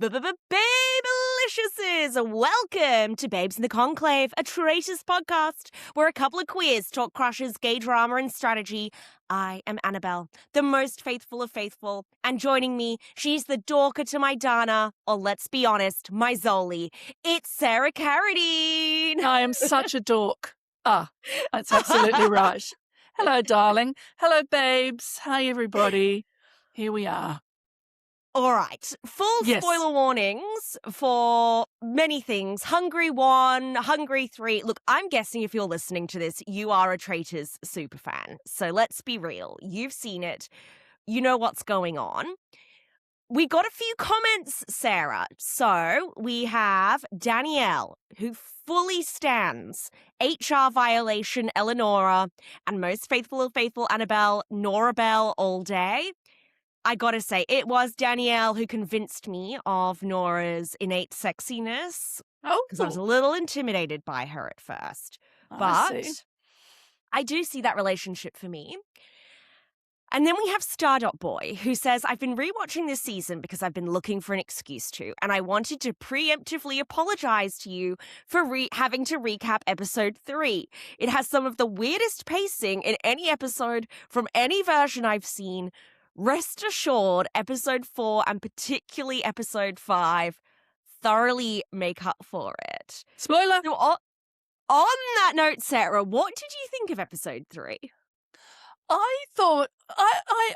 Babyliciouses! Welcome to Babes in the Conclave, a Traitors podcast where a couple of queers talk crushes, gay drama, and strategy. I am Annabelle, the most faithful of faithful, and joining me, she's the Dorka to my Dana, or let's be honest, my Zoli. It's Sarah Carradine! I am such a dork. That's absolutely right. Hello, darling. Hello, babes. Hi, everybody. Here we are. All right, full Yes. spoiler warnings for many things. Hungary 1, Hungary 3. Look, I'm guessing if you're listening to this, you are a Traitors superfan. So let's be real. You've seen it. You know what's going on. We got a few comments, Sarah. So we have Danielle, who fully stands HR violation Eleonora and most faithful of faithful Annabelle, Nora Bell all day. I gotta say, it was Danielle who convinced me of Nora's innate sexiness. Oh, because I was a little intimidated by her at first. I But see. I do see that relationship for me. And then we have Stardot Boy, who says, I've been rewatching this season because I've been looking for an excuse to, and I wanted to preemptively apologize to you for having to recap episode 3. It has some of the weirdest pacing in any episode from any version I've seen. Rest assured, episode 4 and particularly episode 5 thoroughly make up for it. Spoiler. So on that note, Sarah, what did you think of episode 3? I thought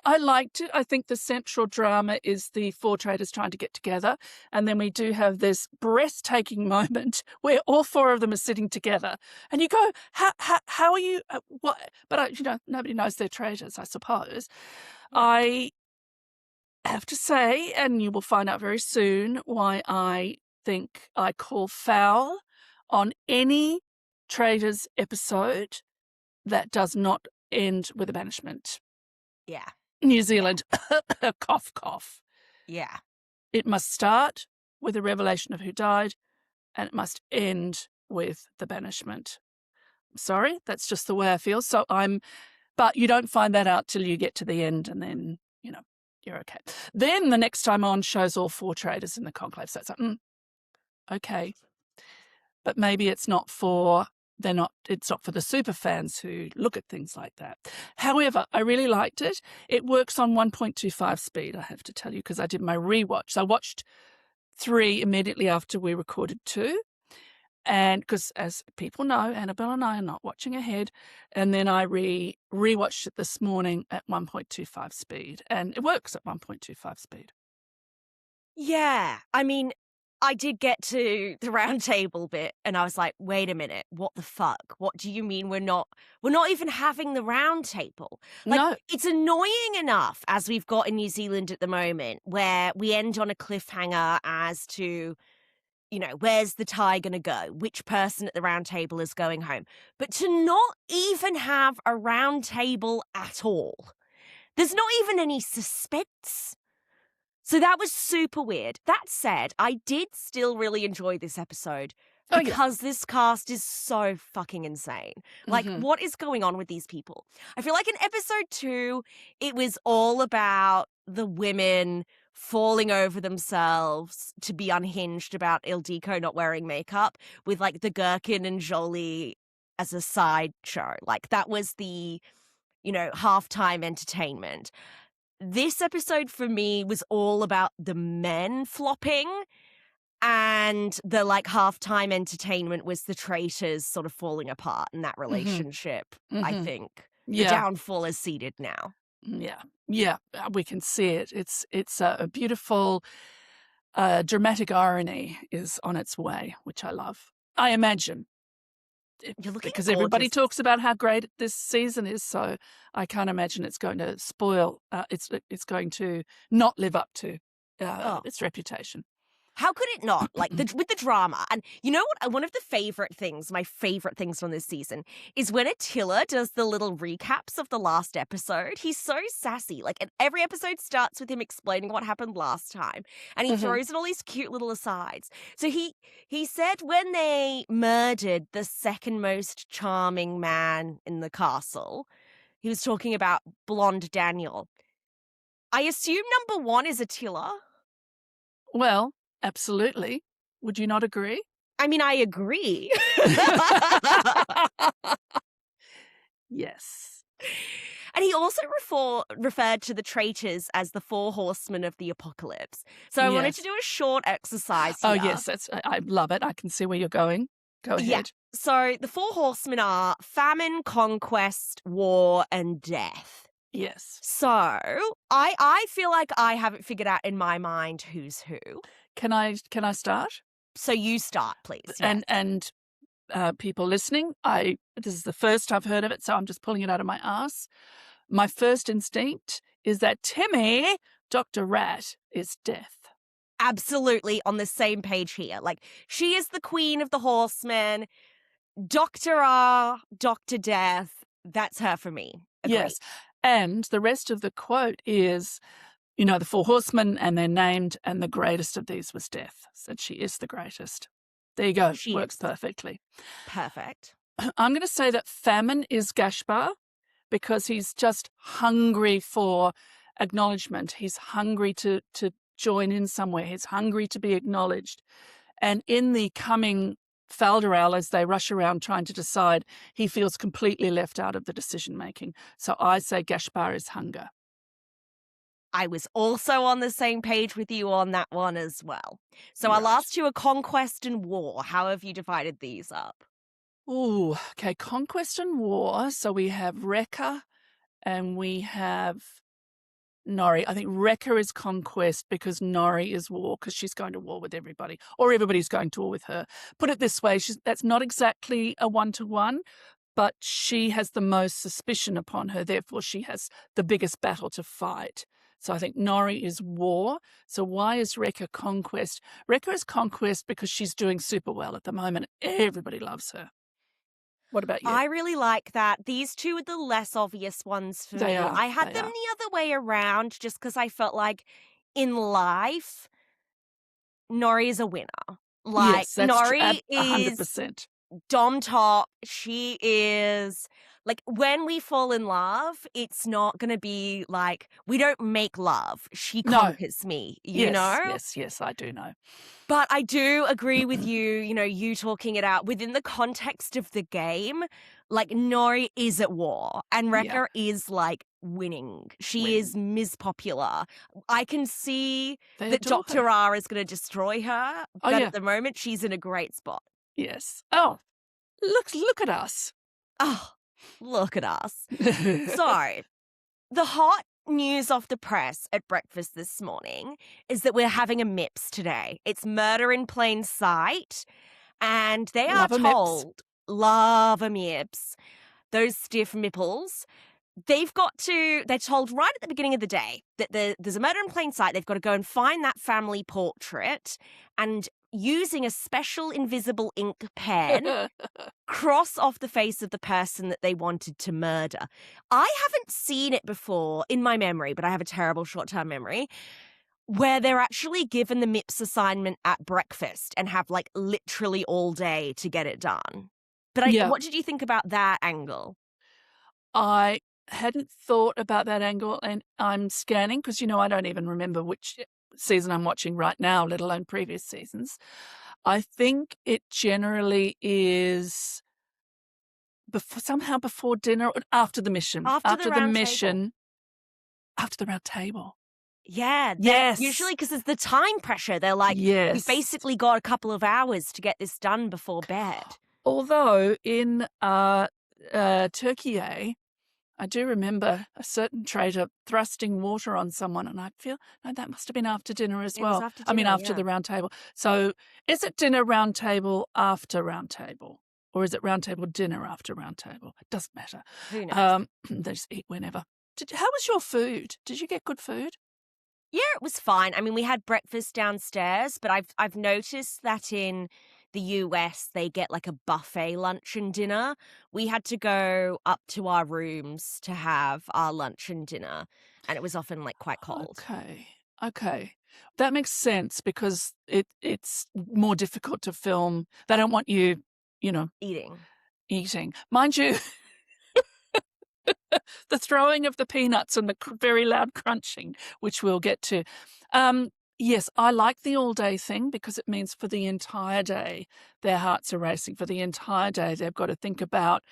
I liked it. I think the central drama is the four traitors trying to get together. And then we do have this breathtaking moment where all four of them are sitting together. And you go, how are you? What? But, nobody knows they're traitors, I suppose. I have to say, and you will find out very soon, why I think I call foul on any traitors episode that does not end with a banishment. Yeah. New Zealand, cough, cough. Yeah. It must start with a revelation of who died, and it must end with the banishment. Sorry, that's just the way I feel. But you don't find that out till you get to the end, and then, you're okay. Then the next time on shows all four traitors in the conclave. So it's like, okay. But maybe it's not for the super fans who look at things like that. However, I really liked it. It works on 1.25 speed, I have to tell you, because I did my rewatch. I watched 3 immediately after we recorded 2. And because, as people know, Annabelle and I are not watching ahead. And then I rewatched it this morning at 1.25 speed. And it works at 1.25 speed. Yeah. I mean, I did get to the round table bit and I was like, wait a minute, what the fuck? What do you mean we're not even having the round table? No. It's annoying enough as we've got in New Zealand at the moment where we end on a cliffhanger as to, where's the tie going to go? Which person at the round table is going home? But to not even have a round table at all. There's not even any suspense. So that was super weird. That said, I did still really enjoy this episode because this cast is so fucking insane. What is going on with these people? I feel like in episode 2, it was all about the women falling over themselves to be unhinged about Ildiko not wearing makeup with the Gherkin and Jolie as a sideshow. That was the, halftime entertainment. This episode for me was all about the men flopping, and the halftime entertainment was the traitors sort of falling apart in that relationship. I think the downfall is seeded now. Yeah, we can see it. It's a beautiful dramatic irony is on its way, which I love. I imagine. Because everybody talks about how great this season is, so I can't imagine it's going to spoil. It's going to not live up to its reputation. How could it not? With the drama. And you know what? One of my favorite things from this season is when Attila does the little recaps of the last episode. He's so sassy. And every episode starts with him explaining what happened last time. And he throws in all these cute little asides. So he said when they murdered the second most charming man in the castle, he was talking about blonde Daniel. I assume number 1 is Attila. Well, Absolutely. Would you not agree? I mean, I agree. Yes. And he also referred to the traitors as the four horsemen of the apocalypse. So I wanted to Yes. do a short exercise Oh, here. yes, I love it. I can see where you're going. Go Yeah. ahead. So the four horsemen are famine, conquest, war, and death. Yes. So I feel like I haven't figured out in my mind who's who. Can I start? So you start, please. Yes. And people listening, this is the first I've heard of it, so I'm just pulling it out of my ass. My first instinct is that Timmy, Dr. Rat, is death. Absolutely on the same page here. Like, she is the queen of the horsemen. Dr. R, Dr. Death, that's her for me. Agree. Yes. And the rest of the quote is, the four horsemen, and they're named, and the greatest of these was death. Said she is the greatest. There you go. She Works is. perfectly. Perfect. I'm going to say that famine is Gaspar because he's just hungry for acknowledgement. He's hungry to join in somewhere. He's hungry to be acknowledged. And in the coming Falderal, as they rush around trying to decide, he feels completely left out of the decision-making. So I say Gaspar is hunger. I was also on the same page with you on that one as well. So I'll Right. ask you a conquest and war. How have you divided these up? Ooh, okay, conquest and war. So we have Rekka and we have Nori. I think Rekka is conquest because Nori is war because she's going to war with everybody, or everybody's going to war with her. Put it this way, that's not exactly a one-to-one, but she has the most suspicion upon her. Therefore, she has the biggest battle to fight. So I think Nori is war. So why is Rekka conquest? Rekka is conquest because she's doing super well at the moment. Everybody loves her. What about you? I really like that. These two are the less obvious ones for me. They are. I had They them are. the other way around just because I felt like in life, Nori is a winner. Like, Yes, that's Nori is 100%. Dom top. She is like, when we fall in love, it's not going to be like, we don't make love. She No. conquers me, you know? Yes, I do know. But I do agree with you, you talking it out within the context of the game. Like, Nori is at war and Rekka is like winning. She is Ms. Popular. I can see They that adore Dr. her. R is going to destroy her, Oh, but yeah. at the moment, she's in a great spot. Yes. Oh, look at us. Oh, look at us. So, the hot news off the press at breakfast this morning is that we're having a MIPS today. It's murder in plain sight, and they Love are a MIPS. told, love a MIPS, those stiff mipples. They're told right at the beginning of the day that there's a murder in plain sight. They've got to go and find that family portrait and using a special invisible ink pen, cross off the face of the person that they wanted to murder. I haven't seen it before in my memory, but I have a terrible short-term memory, where they're actually given the MIPS assignment at breakfast and have like literally all day to get it done. But what did you think about that angle? I hadn't thought about that angle, and I'm scanning because, I don't even remember which season I'm watching right now, let alone previous seasons. I think it generally is somehow before dinner or after the mission. After the mission. After the round table. Yeah. Yes. Usually because it's the time pressure. They're like, we've basically got a couple of hours to get this done before bed. Although in Turkey, I do remember a certain traitor thrusting water on someone, and I feel that must have been after dinner as well. After dinner, after the round table. So is it dinner round table after round table? Or is it round table dinner after round table? It doesn't matter. Who knows? They just eat whenever. How was your food? Did you get good food? Yeah, it was fine. I mean, we had breakfast downstairs, but I've noticed that in the US they get like a buffet lunch and dinner. We had to go up to our rooms to have our lunch and dinner, and it was often like quite cold. Okay. That makes sense because it's more difficult to film. They don't want you, eating. Mind you, the throwing of the peanuts and the very loud crunching, which we'll get to. Yes, I like the all-day thing because it means for the entire day their hearts are racing. For the entire day they've got to think about,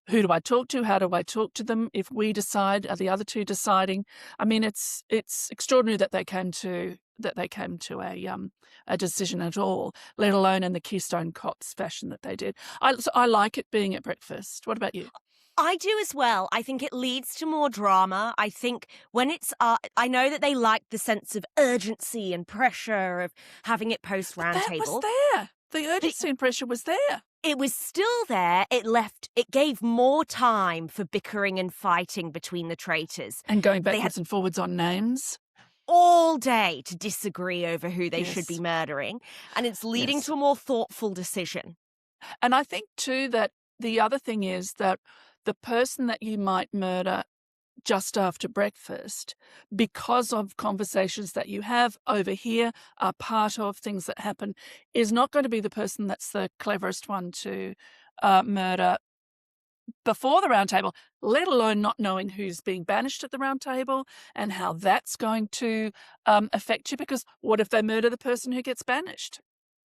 who do I talk to? How do I talk to them? If we decide, are the other two deciding? I mean, it's extraordinary that they came to a decision at all, let alone in the Keystone Cops fashion that they did. I like it being at breakfast. What about you? I do as well. I think it leads to more drama. I think when it's, I know that they like the sense of urgency and pressure of having it post But that was roundtable. there. The But urgency and pressure was there. it was still there. It gave more time for bickering and fighting between the traitors. And going They had backwards and forwards on names. all day to disagree over who they should be Yes. murdering, and it's leading Yes. to a more thoughtful decision. And I think too that the other thing is that the person that you might murder just after breakfast, because of conversations that you have over here, are part of things that happen, is not going to be the person that's the cleverest one to murder before the round table, let alone not knowing who's being banished at the round table and how that's going to affect you. Because what if they murder the person who gets banished?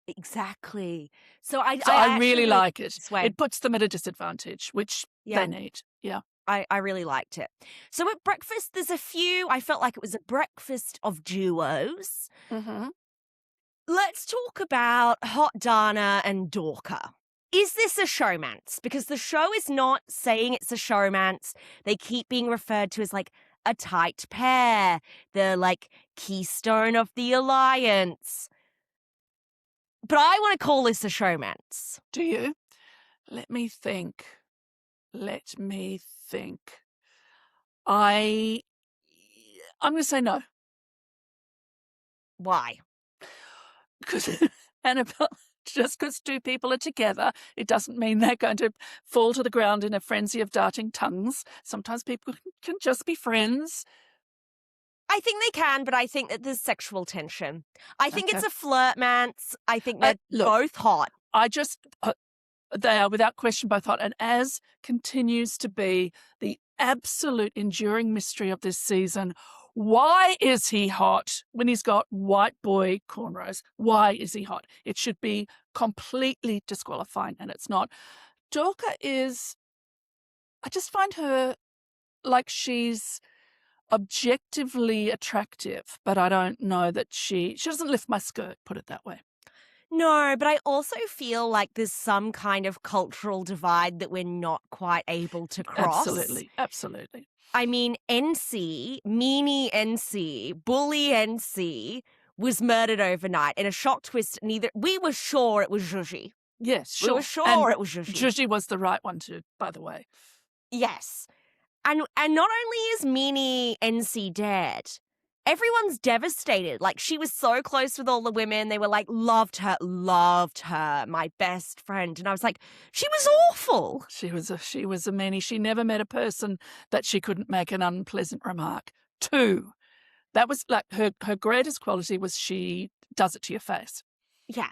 Exactly. So I So I actually really really like it. this way. It puts them at a disadvantage, which they Yeah. need. Yeah. I really liked it. So at breakfast, there's a few. I felt like it was a breakfast of duos. Mm-hmm. Let's talk about Hot Dana and Dorka. Is this a showmance? Because the show is not saying it's a showmance. They keep being referred to as like a tight pair, the like keystone of the alliance. But I want to call this a showmance. Do you? Let me think. Let me think. I'm going to say no. Why? Because Annabelle, just because two people are together, it doesn't mean they're going to fall to the ground in a frenzy of darting tongues. Sometimes people can just be friends. I think they can, but I think that there's sexual tension. I think it's Okay. a flirtmance. I think they're Look, both hot. I just, they are without question both hot. And as continues to be the absolute enduring mystery of this season, why is he hot when he's got white boy cornrows? Why is he hot? It should be completely disqualifying, and it's not. Dorka is, I just find her like she's objectively attractive, but I don't know that she doesn't lift my skirt, put it that way. No, but I also feel like there's some kind of cultural divide that we're not quite able to cross. Absolutely. Absolutely. I mean, NC, meanie NC, bully NC was murdered overnight in a shock twist. We were sure it was Zhuji. Yes, We sure. were sure And it was Zhuji. Zhuji was the right one to, by the way. Yes. And not only is Meanie NC dead, everyone's devastated. Like, she was so close with all the women. They were like, loved her, my best friend. And I was like, she was awful. She was a meanie. She never met a person that she couldn't make an unpleasant remark to. That was like her greatest quality was she does it to your face. Yeah.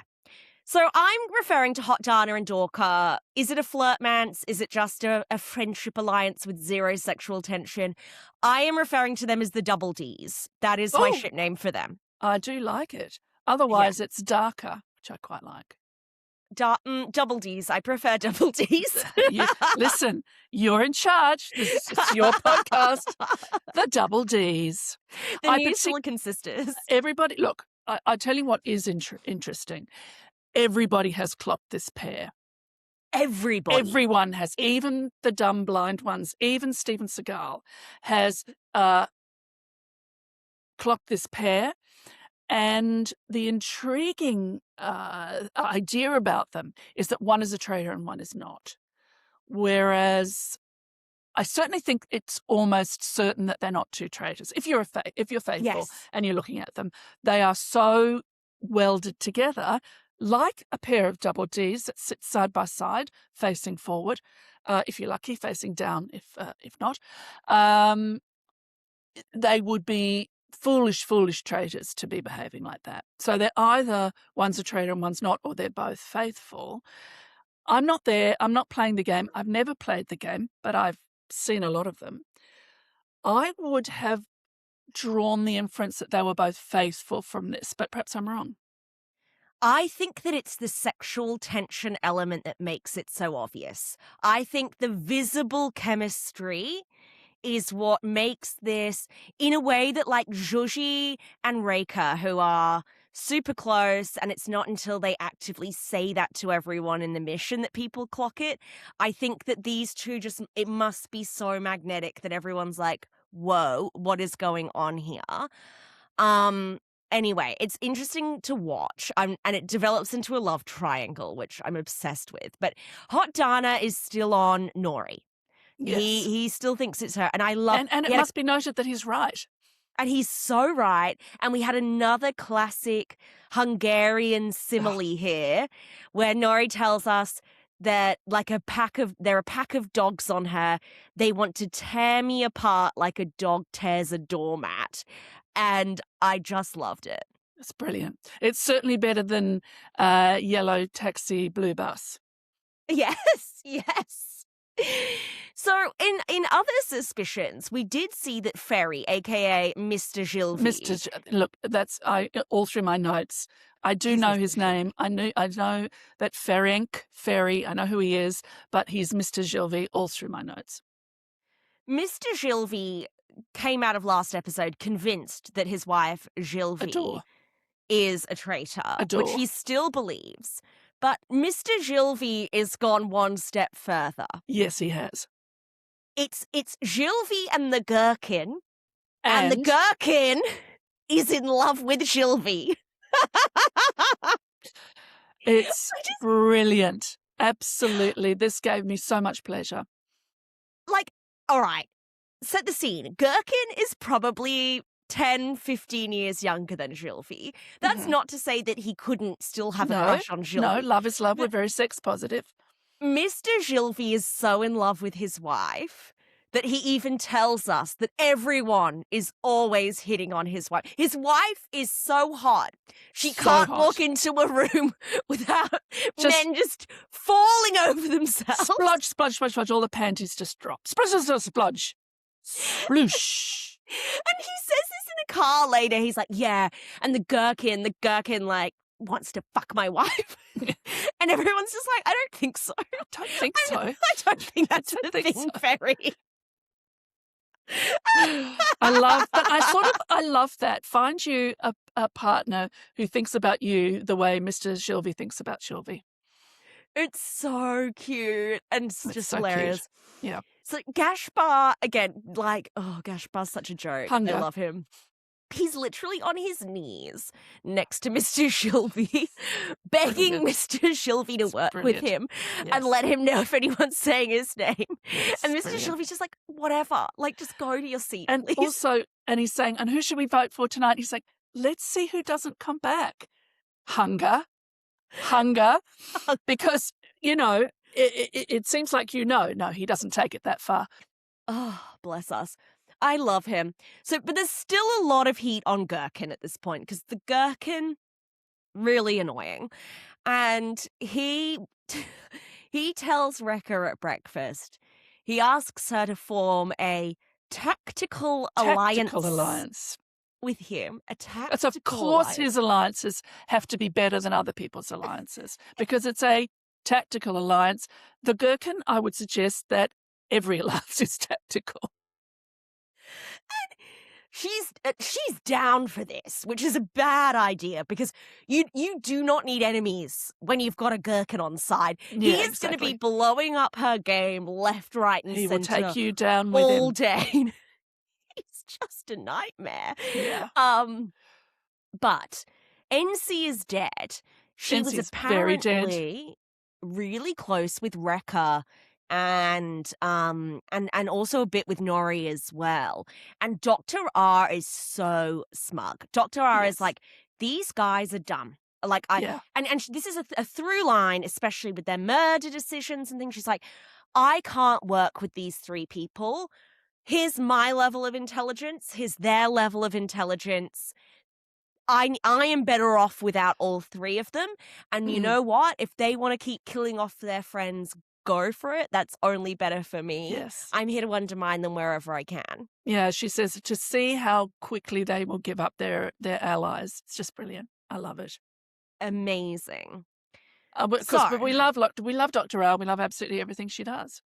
So I'm referring to Hot Dana and Dorka. Is it a flirtmance? Is it just a friendship alliance with zero sexual tension? I am referring to them as the Double Ds. That is my ship name for them. I do like it. Otherwise, it's darker, which I quite like. Double Ds. I prefer Double Ds. Listen, you're in charge. This is your podcast. The Double Ds. The new Silicon Sisters. Everybody, look, I tell you what is interesting. Everybody has clocked this pair. Everybody. Everyone has, even the dumb blind ones, even Steven Seagal has clocked this pair. And the intriguing idea about them is that one is a traitor and one is not. Whereas I certainly think it's almost certain that they're not two traitors. If you're faithful Yes. and you're looking at them, they are so welded together, like a pair of double Ds that sit side by side, facing forward. If you're lucky, facing down. If not, they would be foolish traitors to be behaving like that. So they're either one's a traitor and one's not, or they're both faithful. I'm not there. I'm not playing the game. I've never played the game, but I've seen a lot of them. I would have drawn the inference that they were both faithful from this, but perhaps I'm wrong. I think that it's the sexual tension element that makes it so obvious. I think the visible chemistry is what makes this, in a way that like Joji and Reika, who are super close, and it's not until they actively say that to everyone in the mission that people clock it. I think that these two just, it must be so magnetic that everyone's like, whoa, what is going on here? Anyway, it's interesting to watch, and it develops into a love triangle, which I'm obsessed with. But Hot Dana is still on Nori. Yes. He still thinks it's her, and I love. And it must be noted that he's right. And he's so right. And we had another classic Hungarian simile here, where Nori tells us that like there are a pack of dogs on her. They want to tear me apart like a dog tears a doormat. And I just loved it. It's brilliant. It's certainly better than Yellow Taxi, Blue Bus. Yes, yes. So in other suspicions, we did see that Ferry, aka Mr. Gilvy. Look, that's all through my notes. I do know his name. I know that Ferry. I know who he is, but he's Mr. Gilvy all through my notes. Mr. Gilvy came out of last episode convinced that his wife Gilvy is a traitor, which he still believes. But Mr. Gilvy is gone one step further. Yes, he has. It's Gilvy and the Gherkin, and the Gherkin is in love with Gilvy. It's brilliant. Absolutely. This gave me so much pleasure. Like, all right, set the scene. Gherkin is probably 10, 15 years younger than Gilvy. That's not to say that he couldn't still have a crush on Gilvy. No, love is love. We're very sex positive. Mr. Gilvy is so in love with his wife that he even tells us that everyone is always hitting on his wife. His wife is so hot. She can't walk into a room without men just falling over themselves. Splodge, splodge, splodge, splodge. All the panties just drop. Splodge, splodge, splodge. Sploosh. And he says this in a car later. He's like, yeah, and the Gherkin like wants to fuck my wife. And everyone's just like, I don't think so. I don't think so. I don't think that's the thing, Ferry. I love that. Find you a partner who thinks about you the way Mr. Gilvy thinks about Gilvy. It's so cute and it's just so hilarious. Cute. Yeah. So Gaspar, again, like, oh, Gaspar's such a joke. Hunger. I love him. He's literally on his knees next to Mr. Gilvy, begging Mr. Gilvy to work with him and let him know if anyone's saying his name. And Mr. Gilvy's just like, whatever, like, just go to your seat, and please. Also, and he's saying, and who should we vote for tonight? He's like, let's see who doesn't come back. Hunger. Because, it seems like no, he doesn't take it that far. Oh, bless us. I love him. But there's still a lot of heat on Gherkin at this point because the Gherkin, really annoying. And he tells Rekka at breakfast, he asks her to form a tactical alliance with him. Of course his alliances have to be better than other people's alliances because it's a tactical alliance. The Gherkin, I would suggest that every alliance is tactical. And she's down for this, which is a bad idea because you do not need enemies when you've got a Gherkin on side. Yeah, he is going to be blowing up her game left, right, and center. He will take you down with all him. day. He's just a nightmare. Yeah. But NC is dead. She was apparently really close with Rekka. And also a bit with Nori as well. And Dr. R is so smug. Dr. R is like, these guys are dumb. Like and this is a through line, especially with their murder decisions and things. She's like, I can't work with these three people. Here's my level of intelligence. Here's their level of intelligence. I am better off without all three of them. And you know what? If they want to keep killing off their friends, go for it. That's only better for me. Yes. I'm here to undermine them wherever I can. Yeah, she says to see how quickly they will give up their allies. It's just brilliant. I love it. Amazing. But we love Dr. Al. We love absolutely everything she does.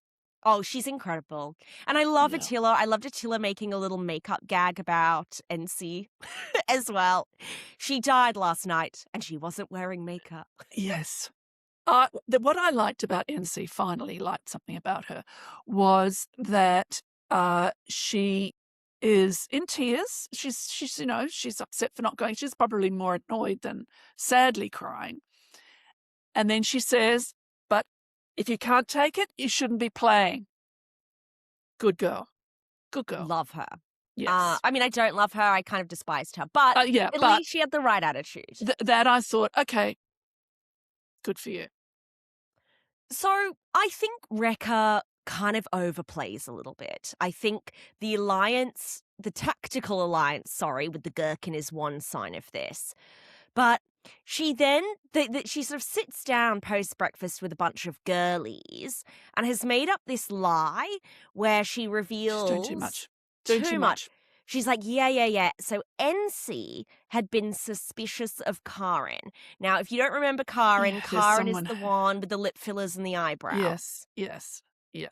Oh, she's incredible. And I love Yeah. Attila. I loved Attila making a little makeup gag about NC as well. She died last night and she wasn't wearing makeup. Yes. What I liked about NC, finally liked something about her, was that she is in tears. She's upset for not going. She's probably more annoyed than sadly crying. And then she says, but if you can't take it, you shouldn't be playing. Good girl. Good girl. Love her. Yes. I mean, I don't love her. I kind of despised her. But at least she had the right attitude. That I thought, okay, good for you. So I think Wrecker kind of overplays a little bit. I think the tactical alliance, with the Gherkin is one sign of this. But she then, she sort of sits down post-breakfast with a bunch of girlies and has made up this lie where she reveals... She's doing too much. Too much. She's like, yeah. So NC had been suspicious of Karen. Now, if you don't remember Karen, Karen is the one with the lip fillers and the eyebrows. Yes. Liv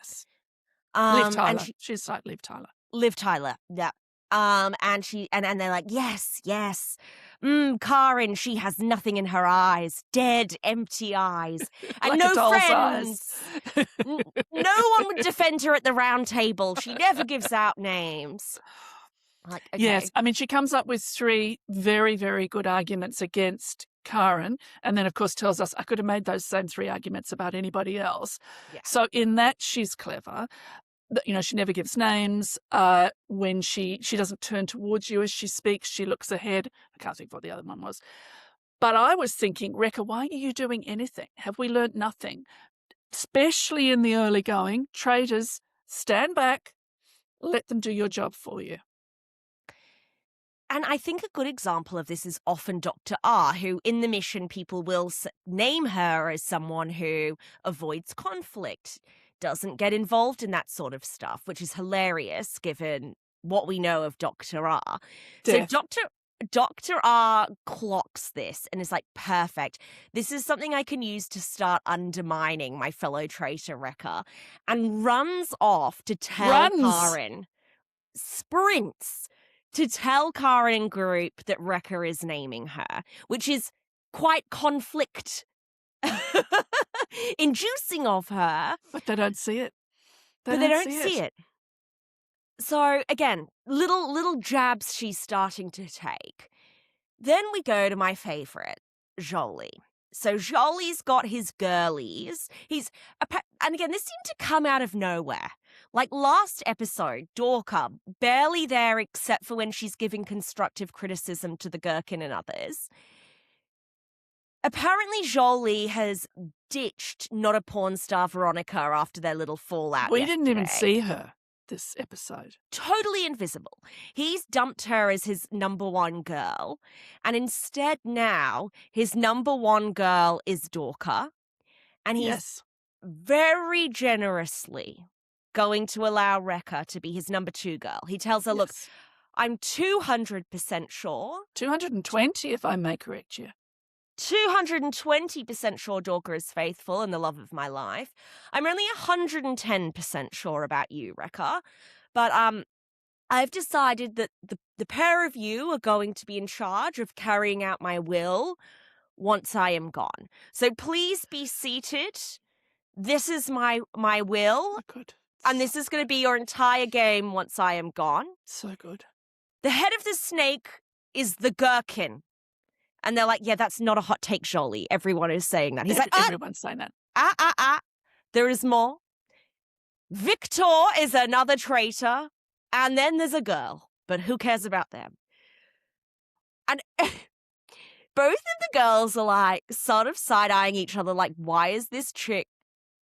Tyler. And she's like Liv Tyler. Liv Tyler, yeah. And they're like, yes. Karen, she has nothing in her eyes, dead, empty eyes, and Like no a doll's friends. eyes. No one would defend her at the round table. She never gives out names. Like, okay. Yes, I mean, she comes up with 3 very, very good arguments against Karen, and then, of course, tells us I could have made those same 3 arguments about anybody else. Yeah. So in that, she's clever. She never gives names. When she doesn't turn towards you as she speaks, she looks ahead. I can't think what the other one was. But I was thinking, Wrecker, why are you doing anything? Have we learnt nothing? Especially in the early going, traitors, stand back, let them do your job for you. And I think a good example of this is often Dr. R, who in the mission people will name her as someone who avoids conflict, doesn't get involved in that sort of stuff, which is hilarious given what we know of Dr. R. Death. So Dr. R clocks this and is like, perfect. This is something I can use to start undermining my fellow traitor Wrecker, and runs off to tell Karen, sprints to tell Karen and group that Wrecker is naming her, which is quite conflict inducing of her. But they don't see it. They don't see it. So again, little jabs she's starting to take. Then we go to my favorite, Jolie. So Jolie's got his girlies. And again, this seemed to come out of nowhere. Like last episode, Dorka, barely there except for when she's giving constructive criticism to the Gherkin and others. Apparently, Jolie has ditched not a porn star Veronica after their little fallout. We didn't even see her this episode. Totally invisible. He's dumped her as his number 1 girl, and instead now his number 1 girl is Dorka, and he's very generously going to allow Wrecker to be his number 2 girl. He tells her, look, I'm 200% sure. 220 if I may correct you. 220% sure Dorka is faithful and the love of my life. I'm only 110% sure about you, Wrecker. But I've decided that the pair of you are going to be in charge of carrying out my will once I am gone. So please be seated. This is my will. Oh, good. And this is going to be your entire game once I am gone. So good. The head of the snake is the Gherkin. And they're like, yeah, that's not a hot take, Jolie. Everyone is saying that. He's like, everyone's saying that. There is more. Victor is another traitor. And then there's a girl. But who cares about them? And both of the girls are like sort of side-eyeing each other. Like, why is this chick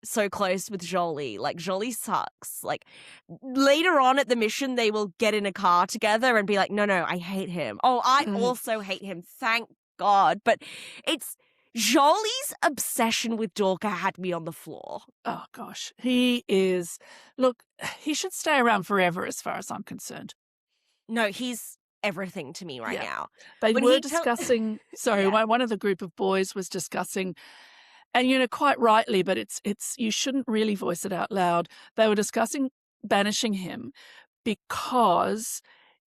so close with Jolie? Like, Jolie sucks. Like, later on at the mission, they will get in a car together and be like, no, I hate him. Oh, I also hate him. Thank God. But Jolie's obsession with Dorka had me on the floor. Oh, gosh. He is... Look, he should stay around forever as far as I'm concerned. No, he's everything to me right now. They When were he discussing... Sorry, Yeah. one of the group of boys was discussing, and, quite rightly, but it's you shouldn't really voice it out loud. They were discussing banishing him because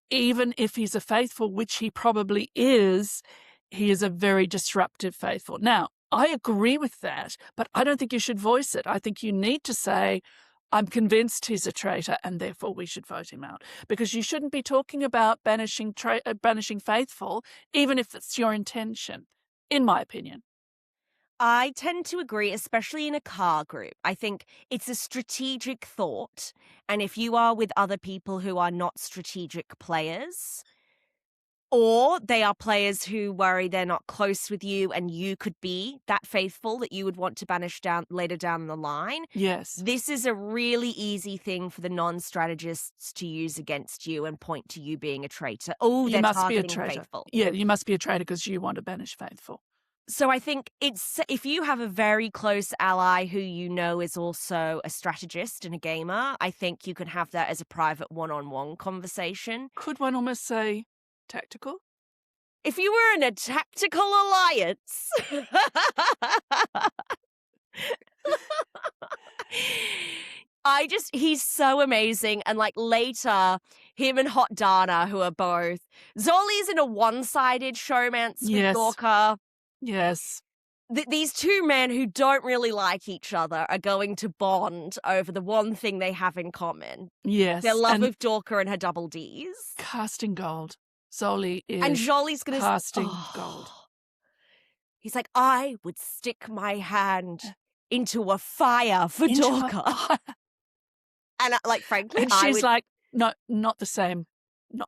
even if he's a faithful, which he probably is, he is a very disruptive faithful. Now, I agree with that, but I don't think you should voice it. I think you need to say, I'm convinced he's a traitor and therefore we should vote him out. Because you shouldn't be talking about banishing faithful, even if it's your intention, in my opinion. I tend to agree, especially in a car group. I think it's a strategic thought. And if you are with other people who are not strategic players, or they are players who worry they're not close with you and you could be that faithful that you would want to banish down later down the line. Yes. This is a really easy thing for the non-strategists to use against you and point to you being a traitor. Oh, they're targeting faithful. Yeah, you must be a traitor because you want to banish faithful. So I think it's if you have a very close ally who you know is also a strategist and a gamer, I think you can have that as a private one-on-one conversation. Could one almost say tactical? If you were in a tactical alliance. He's so amazing. And like later, him and Hot Dana, who are both, Zoli's in a one-sided showmance with Dorka. Yes. These two men who don't really like each other are going to bond over the one thing they have in common. Yes. Their love of Dorka and her double Ds. Casting gold. Zoli is and Jolie's gonna casting gold. He's like, I would stick my hand into a fire for Dorka. And frankly, and she's like, no, not the same.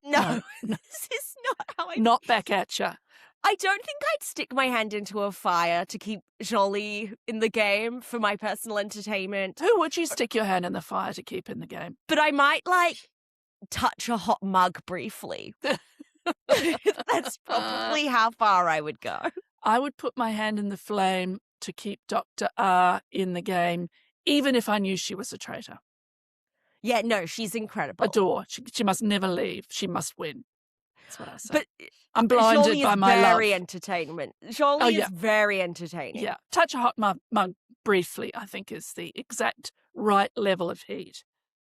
No, this is not how I... Not back at you. I don't think I'd stick my hand into a fire to keep Jolie in the game for my personal entertainment. Who would you stick your hand in the fire to keep in the game? But I might, touch a hot mug briefly. That's probably how far I would go. I would put my hand in the flame to keep Dr. R in the game, even if I knew she was a traitor. Yeah, no, she's incredible. Adore. She must never leave. She must win. That's what I say. But I'm blinded by my love. Very entertainment. Jolie is very entertaining. Yeah. Touch a hot mug briefly, I think, is the exact right level of heat.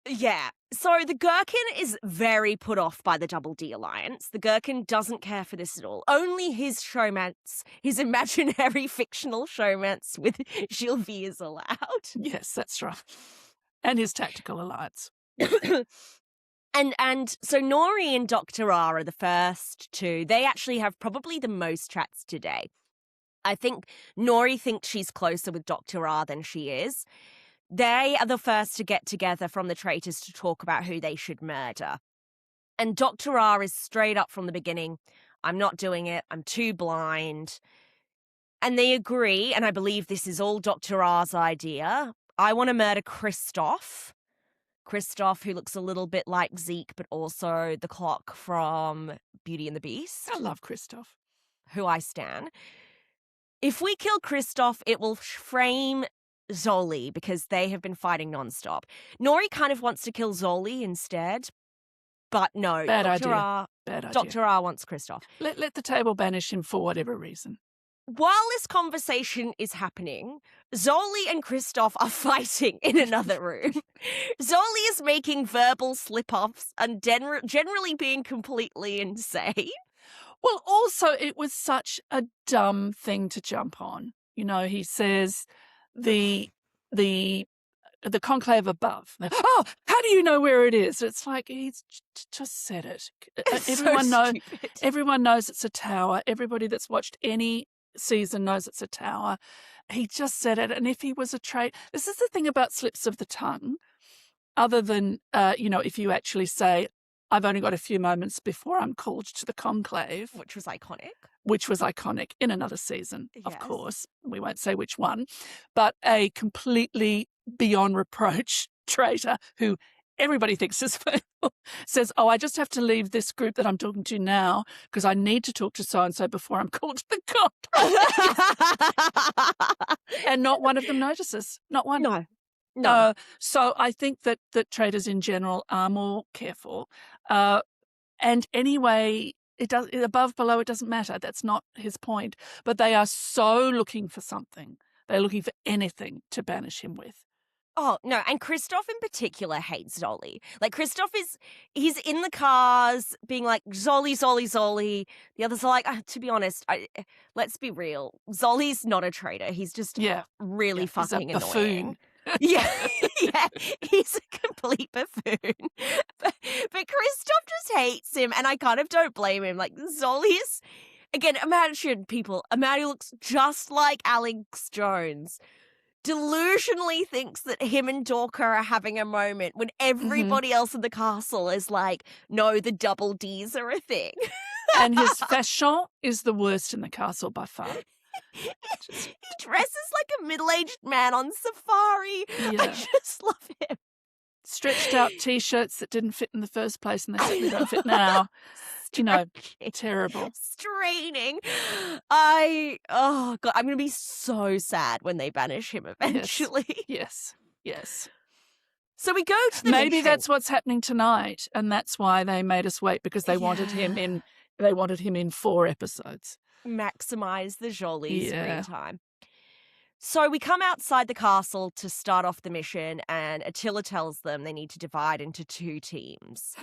Yeah. So the Gherkin is very put off by the Double D Alliance. The Gherkin doesn't care for this at all. Only his showmance, his imaginary fictional showmance with Gilvie is allowed. Yes, that's right. And his tactical alliance. And so Nori and Dr. R are the first two. They actually have probably the most chats today. I think Nori thinks she's closer with Dr. R than she is. They are the first to get together from the Traitors to talk about who they should murder. And Dr. R is straight up from the beginning, I'm not doing it, I'm too blind. And they agree, and I believe this is all Dr. R's idea. I want to murder Kristoff. Kristoff, who looks a little bit like Zeke, but also the clock from Beauty and the Beast. I love Kristoff. Who I stan. If we kill Kristoff, it will frame Zoli, because they have been fighting nonstop. Nori kind of wants to kill Zoli instead, but no. Bad Dr. idea. Bad idea. Dr. R wants Kristoff. Let the table banish him for whatever reason. While this conversation is happening, Zoli and Kristoff are fighting in another room. Zoli is making verbal slip-offs and generally being completely insane. Well, also, it was such a dumb thing to jump on. He says the conclave above. Oh, how do you know where it is? It's like he's just said it. Everyone knows it's a tower. Everybody that's watched any season knows it's a tower. He just said it. And if he was a traitor, this is the thing about slips of the tongue. Other than if you actually say, I've only got a few moments before I'm called to the conclave. Which was iconic. In another season, of course. We won't say which one. But a completely beyond reproach traitor who everybody thinks is faithful, says, "Oh, I just have to leave this group that I'm talking to now because I need to talk to so-and-so before I'm called to the court." And not one of them notices. Not one. No. No. So I think that traitors in general are more careful. And anyway, above, below, it doesn't matter. That's not his point. But they are so looking for something. They're looking for anything to banish him with. Oh, no, and Christoph in particular hates Zolly. Like, he's in the cars being like, Zolly, Zolly, Zolly. The others are like, to be honest, let's be real. Zolly's not a traitor. He's just really fucking he's a buffoon. Annoying. Yeah, yeah, he's a complete buffoon. But Christoph just hates him, and I kind of don't blame him. Like, Zolly's, again, imagine he looks just like Alex Jones. Delusionally thinks that him and Dorka are having a moment when everybody else in the castle is like, no, the double Ds are a thing. And his fashion is the worst in the castle by far. He dresses like a middle-aged man on safari. Yeah. I just love him. Stretched out T-shirts that didn't fit in the first place and they certainly don't fit now. You know, terrible. Straining. Oh God, I'm going to be so sad when they banish him eventually. Yes. So we go to the Maybe mission. that's what's happening tonight, and that's why they made us wait, because they wanted him in. They wanted him in 4 episodes. Maximize the Jolie screen time. So we come outside the castle to start off the mission, and Attila tells them they need to divide into 2 teams.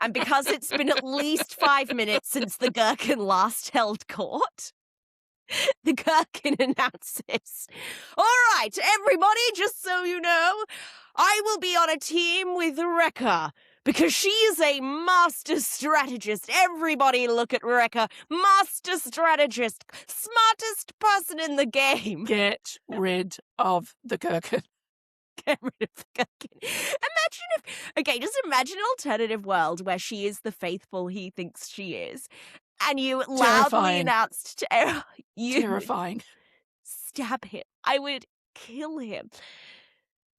And because it's been at least 5 minutes since the Gherkin last held court, the Gherkin announces, "All right, everybody, just so you know, I will be on a team with Rekka, because she is a master strategist. Everybody look at Rekka. Master strategist. Smartest person in the game." Get rid of the Gherkin. Get rid of the Gherkin. Just imagine an alternative world where she is the faithful he thinks she is. And you loudly announced to you. Terrifying. Stab him. I would kill him.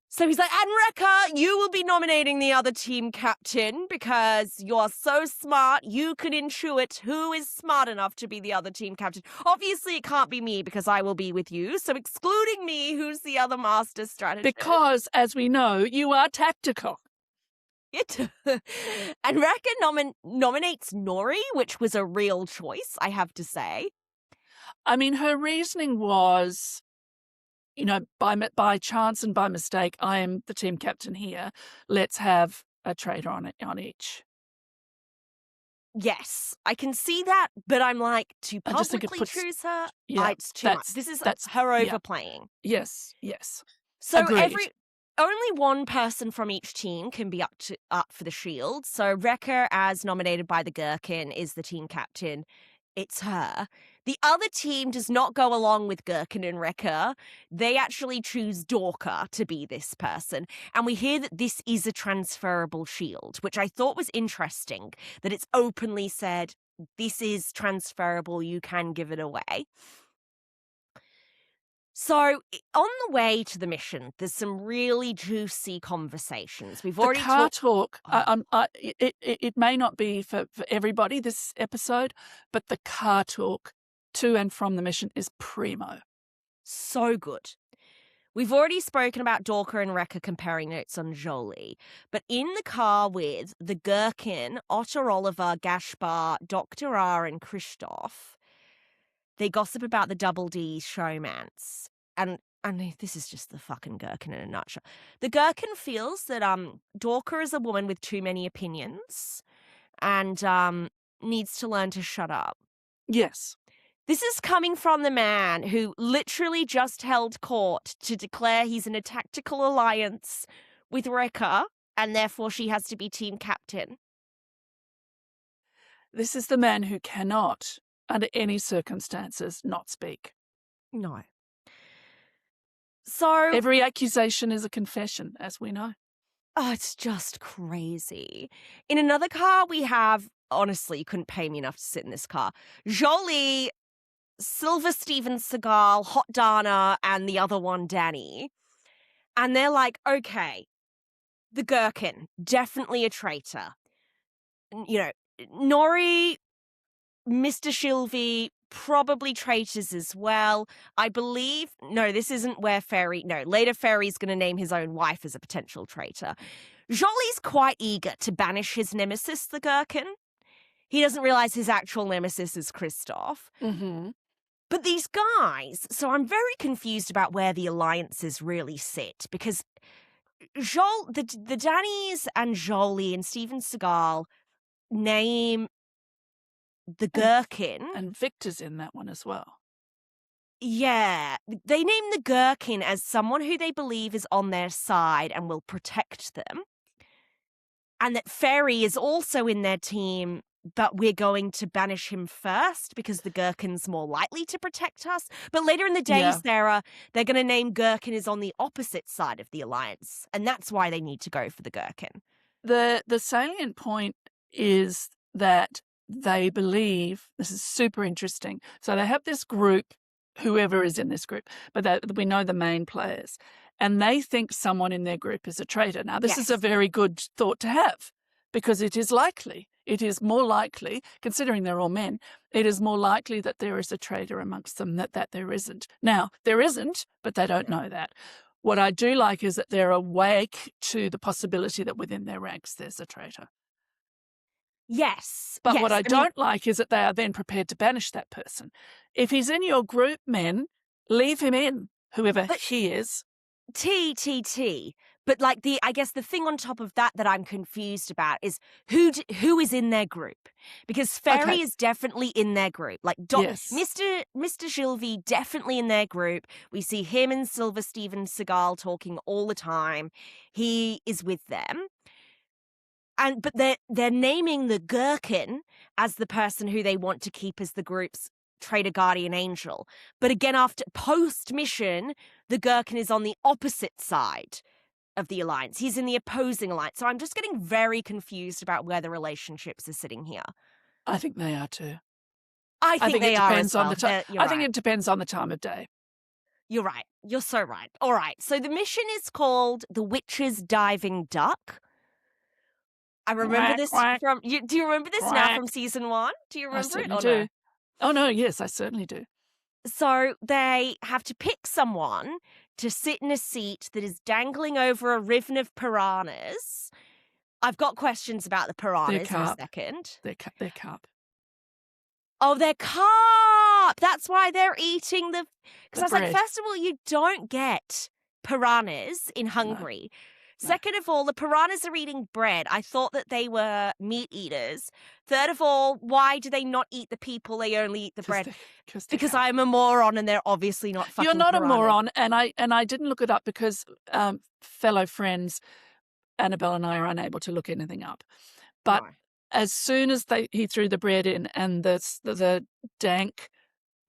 So he's like, "And Rekka, you will be nominating the other team captain because you're so smart, you can intuit who is smart enough to be the other team captain. Obviously, it can't be me because I will be with you. So excluding me, who's the other master strategist?" Because, as we know, you are tactical. And Rekka nominates Nori, which was a real choice, I have to say. I mean, her reasoning was, you know, by chance and by mistake, I am the team captain here. Let's have a traitor on each. Yes, I can see that, but I'm like, to publicly choose her, it's too much. That's her overplaying. Yes. So agreed. Only one person from each team can be up for the shield. So Rekka, as nominated by the Gherkin, is the team captain. It's her. The other team does not go along with Gherkin and Rekka. They actually choose Dorka to be this person. And we hear that this is a transferable shield, which I thought was interesting, that it's openly said, this is transferable, you can give it away. So, on the way to the mission, there's some really juicy conversations. We've already talk. It may not be for everybody this episode, but the car talk to and from the mission is primo. So good. We've already spoken about Dorka and Rekka comparing notes on Jolie, but in the car with the Gherkin, Otter Oliver, Gaspar, Dr. R, and Christoph, they gossip about the Double D showmance. And this is just the fucking Gherkin in a nutshell. The Gherkin feels that Dorka is a woman with too many opinions and needs to learn to shut up. Yes. This is coming from the man who literally just held court to declare he's in a tactical alliance with Rekka, and therefore she has to be team captain. This is the man who cannot, under any circumstances, not speak. No. So every accusation is a confession, as we know. Oh, it's just crazy. In another car, we have, honestly, you couldn't pay me enough to sit in this car, Jolie, Silver Steven Seagal, Hot Dana, and the other one, Danny. And they're like, okay, The Gherkin, definitely a traitor. You know, Nori, Mr. Shilvy, probably traitors as well. I believe, no, this isn't where Fairy, no, later Fairy's going to name his own wife as a potential traitor. Jolie's quite eager to banish his nemesis, the Gherkin. He doesn't realize his actual nemesis is Kristoff. Mm-hmm. But these guys, so I'm very confused about where the alliances really sit, because the Dannies and Jolie and Steven Seagal name the Gherkin. And Victor's in that one as well. Yeah, they name the Gherkin as someone who they believe is on their side and will protect them. And that Fairy is also in their team, but we're going to banish him first because the Gherkin's more likely to protect us. But later in the day, Yeah. Sarah, they're going to name Gherkin is on the opposite side of the alliance. And that's why they need to go for the Gherkin. The salient point is that they believe, this is super interesting. So they have this group, whoever is in this group, but we know the main players, and they think someone in their group is a traitor. Now, this is a Yes. very good thought to have, because it is likely, it is more likely, considering they're all men, it is more likely that there is a traitor amongst them that there isn't. Now, there isn't, but they don't know that. What I do like is that they're awake to the possibility that within their ranks there's a traitor. Yes. But yes. what I mean, don't like is that they are then prepared to banish that person. If he's in your group, men, leave him in, whoever But- he is. T. But like I guess the thing on top of that I'm confused about is who is in their group, because Fairy Okay. is definitely in their group. Like Yes. Mr. Shilvy definitely in their group. We see him and Silver Steven Seagal talking all the time. He is with them. But they're naming the Gherkin as the person who they want to keep as the group's traitor guardian angel. But again, after post-mission, the Gherkin is on the opposite side of the alliance. He's in the opposing alliance. So I'm just getting very confused about where the relationships are sitting here. I think they are too. I think they it are depends as well. on the time. You're I think right. it depends on the time of day. You're right. You're so right. All right. So the mission is called The Witch's Diving Duck. I remember Quack, this quack, from... Do you remember this now quack. from season 1? Do you I remember it certainly or do. no? Oh, no, yes, I certainly do. So they have to pick someone to sit in a seat that is dangling over a riven of piranhas. I've got questions about the piranhas in a carp. second. They're carp. Oh, they're carp! That's why they're eating the... Because I was like, bread. first of all, you don't get piranhas in Hungary. No. Second of all, the piranhas are eating bread. I thought that they were meat eaters. Third of all, why do they not eat the people? They only eat the bread. Because I'm a moron and they're obviously not fucking You're not piranhas. a moron, and I didn't look it up because fellow friends Annabelle and I are unable to look anything up. But No. as soon as he threw the bread in and the dank,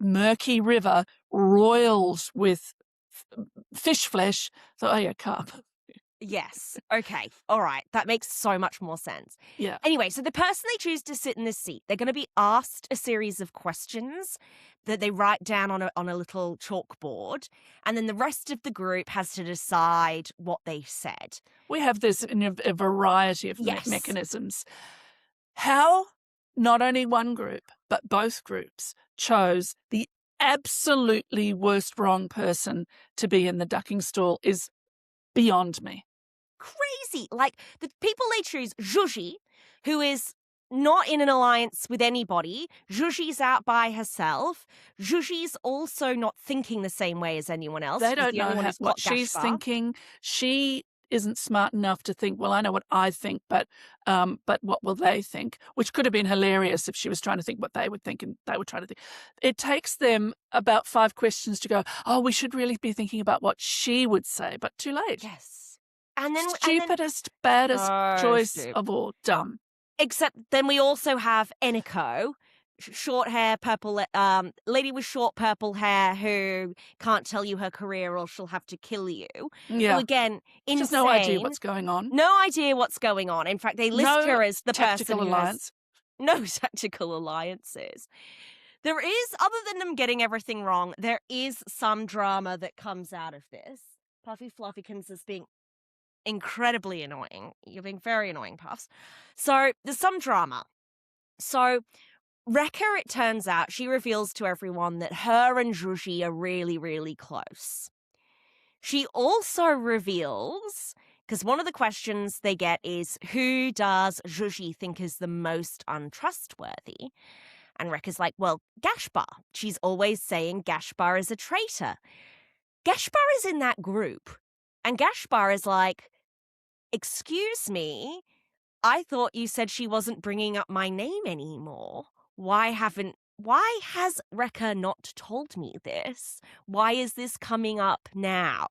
murky river roiled with fish flesh, so, oh yeah, carp. Yes. Okay. All right. That makes so much more sense. Yeah. Anyway, so the person they choose to sit in this seat, they're going to be asked a series of questions that they write down on a little chalkboard, and then the rest of the group has to decide what they said. We have this in a variety of Yes. mechanisms. How not only one group, but both groups chose the absolutely worst wrong person to be in the ducking stall is beyond me. Crazy. Like, the people they choose, Zhuzhi, who is not in an alliance with anybody. Zhuzhi's out by herself. Zhuzhi's also not thinking the same way as anyone else. They She's don't the only know one who's what got she's Dashbar. thinking. She isn't smart enough to think, well, I know what I think, but what will they think? Which could have been hilarious if she was trying to think what they would think and they would try to think. It takes them about 5 questions to go, oh, we should really be thinking about what she would say, but too late. Yes. And then Stupidest, baddest choice stupid. of all. Dumb. Except then we also have Eniko, short hair, purple, lady with short purple hair who can't tell you her career or she'll have to kill you. Yeah. Who again, insane. Just no idea what's going on. No idea what's going on. In fact, they list her as the tactical person alliance. who has no tactical alliances. There is, other than them getting everything wrong, there is some drama that comes out of this. Puffy Fluffykins is being incredibly annoying. You're being very annoying, Puffs. So there's some drama. So Rekha, it turns out, she reveals to everyone that her and Zhuji are really, really close. She also reveals, because one of the questions they get is, who does Zhuji think is the most untrustworthy? And Rekha's like, well, Gashbar. She's always saying Gashbar is a traitor. Gashbar is in that group. And Gashbar is like, excuse me, I thought you said she wasn't bringing up my name anymore. Why has Rekha not told me this? Why is this coming up now?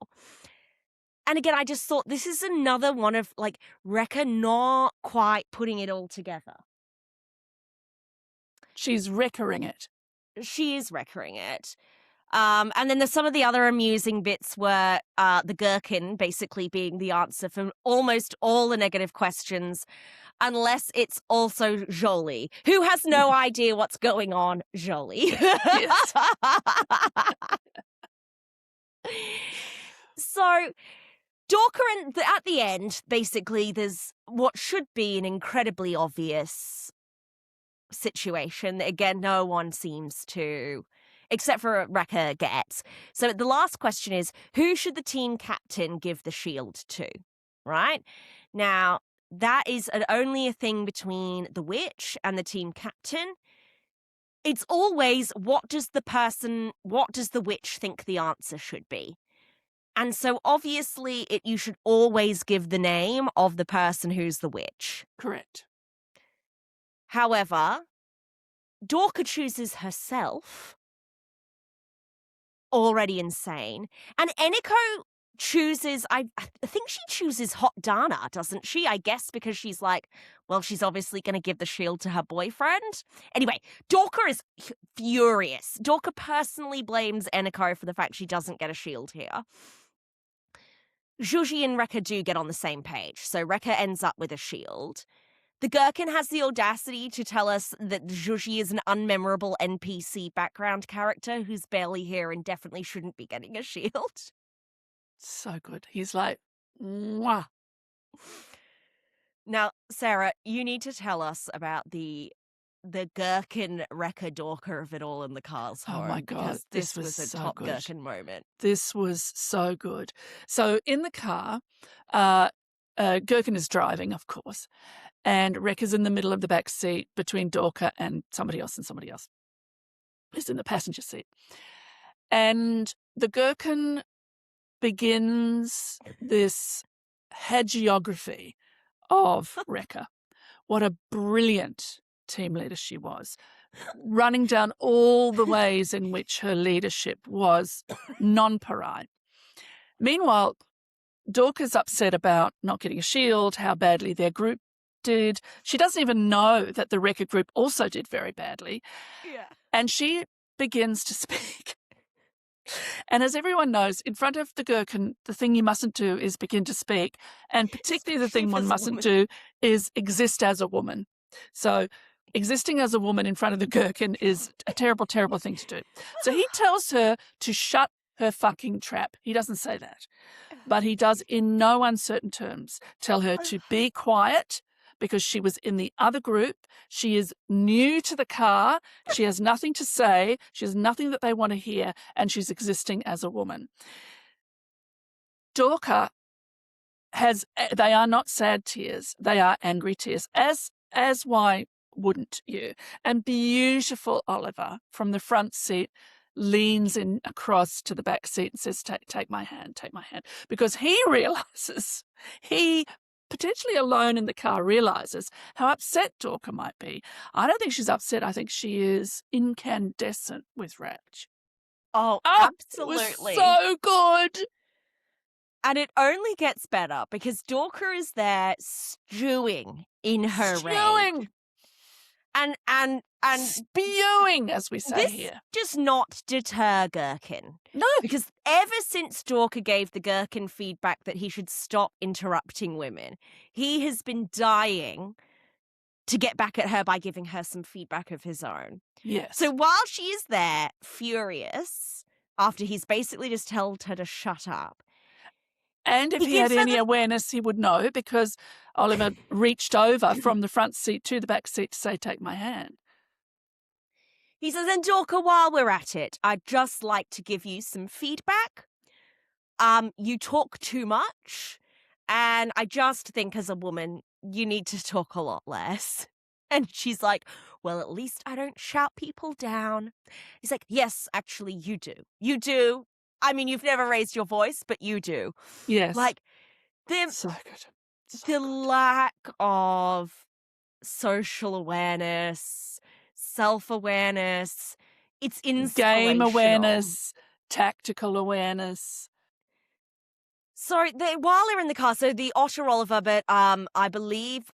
And again, I just thought this is another one of, like, Rekha not quite putting it all together. She's wreckering it. She is wreckering it. And then there's some of the other amusing bits where the gherkin basically being the answer for almost all the negative questions, unless it's also Jolie, who has no idea what's going on. Jolie. Yes. So Dorker, at the end, basically, there's what should be an incredibly obvious situation that, again, no one seems to, except for Rekha, gets. So the last question is, who should the team captain give the shield to? Right? Now, that is only a thing between the witch and the team captain. It's always, what does the witch think the answer should be? And so obviously you should always give the name of the person who's the witch. Correct. However, Dorka chooses herself. Already insane. And Eniko chooses, I think she chooses Hot Dana, doesn't she? I guess because she's like, well, she's obviously going to give the shield to her boyfriend. Anyway, Dorka is furious. Dorka personally blames Eniko for the fact she doesn't get a shield here. Zhuji and Rekha do get on the same page, so Rekha ends up with a shield. The gherkin has the audacity to tell us that Zhuji is an unmemorable NPC background character who's barely here and definitely shouldn't be getting a shield. So good. He's like, mwah. Now, Sarah, you need to tell us about the gherkin Rekha Dorka of it all in the cars home. Oh my God, because this was a so top good. gherkin moment. This was so good. So in the car, Gherkin is driving, of course, and Rekha's in the middle of the back seat between Dorka and somebody else. He's in the passenger seat. And the Gherkin begins this hagiography of Rekha. What a brilliant team leader she was, running down all the ways in which her leadership was nonpareil. Meanwhile, Dorka's upset about not getting a shield, how badly their group did. She doesn't even know that the Rekha group also did very badly. Yeah. And she begins to speak. And as everyone knows, in front of the gherkin, the thing you mustn't do is begin to speak. And particularly the thing one mustn't do is exist as a woman. So existing as a woman in front of the gherkin is a terrible, terrible thing to do. So he tells her to shut her fucking trap. He doesn't say that. But he does, in no uncertain terms, tell her to be quiet because she was in the other group. She is new to the car. She has nothing to say. She has nothing that they want to hear, and she's existing as a woman. Dorka they are not sad tears. They are angry tears, as why wouldn't you? And beautiful Oliver from the front seat leans in across to the back seat and says, take my hand, because he realizes, he potentially alone in the car realizes how upset Dorka might be. I don't think she's upset. I think she is incandescent with rage. Oh, absolutely. It was so good. And it only gets better because Dorka is there stewing in her rage. And spewing, as we say here. This does not deter Gherkin. No. Because ever since Dorka gave the Gherkin feedback that he should stop interrupting women, he has been dying to get back at her by giving her some feedback of his own. Yes. So while she is there, furious, after he's basically just told her to shut up, And if He he had gives her any the awareness, he would know, because Oliver reached over from the front seat to the back seat to say, "Take my hand." He says, and Dorka, while we're at it, I'd just like to give you some feedback. You talk too much, and I just think as a woman, you need to talk a lot less. And she's like, well, at least I don't shout people down. He's like, yes, actually, you do. You do. I mean, you've never raised your voice, but you do. Yes. Like, the So good. So the good. lack of social awareness, self-awareness, it's Game inspirational. awareness, tactical awareness. So while they're in the car, so the Otter Oliver, but I believe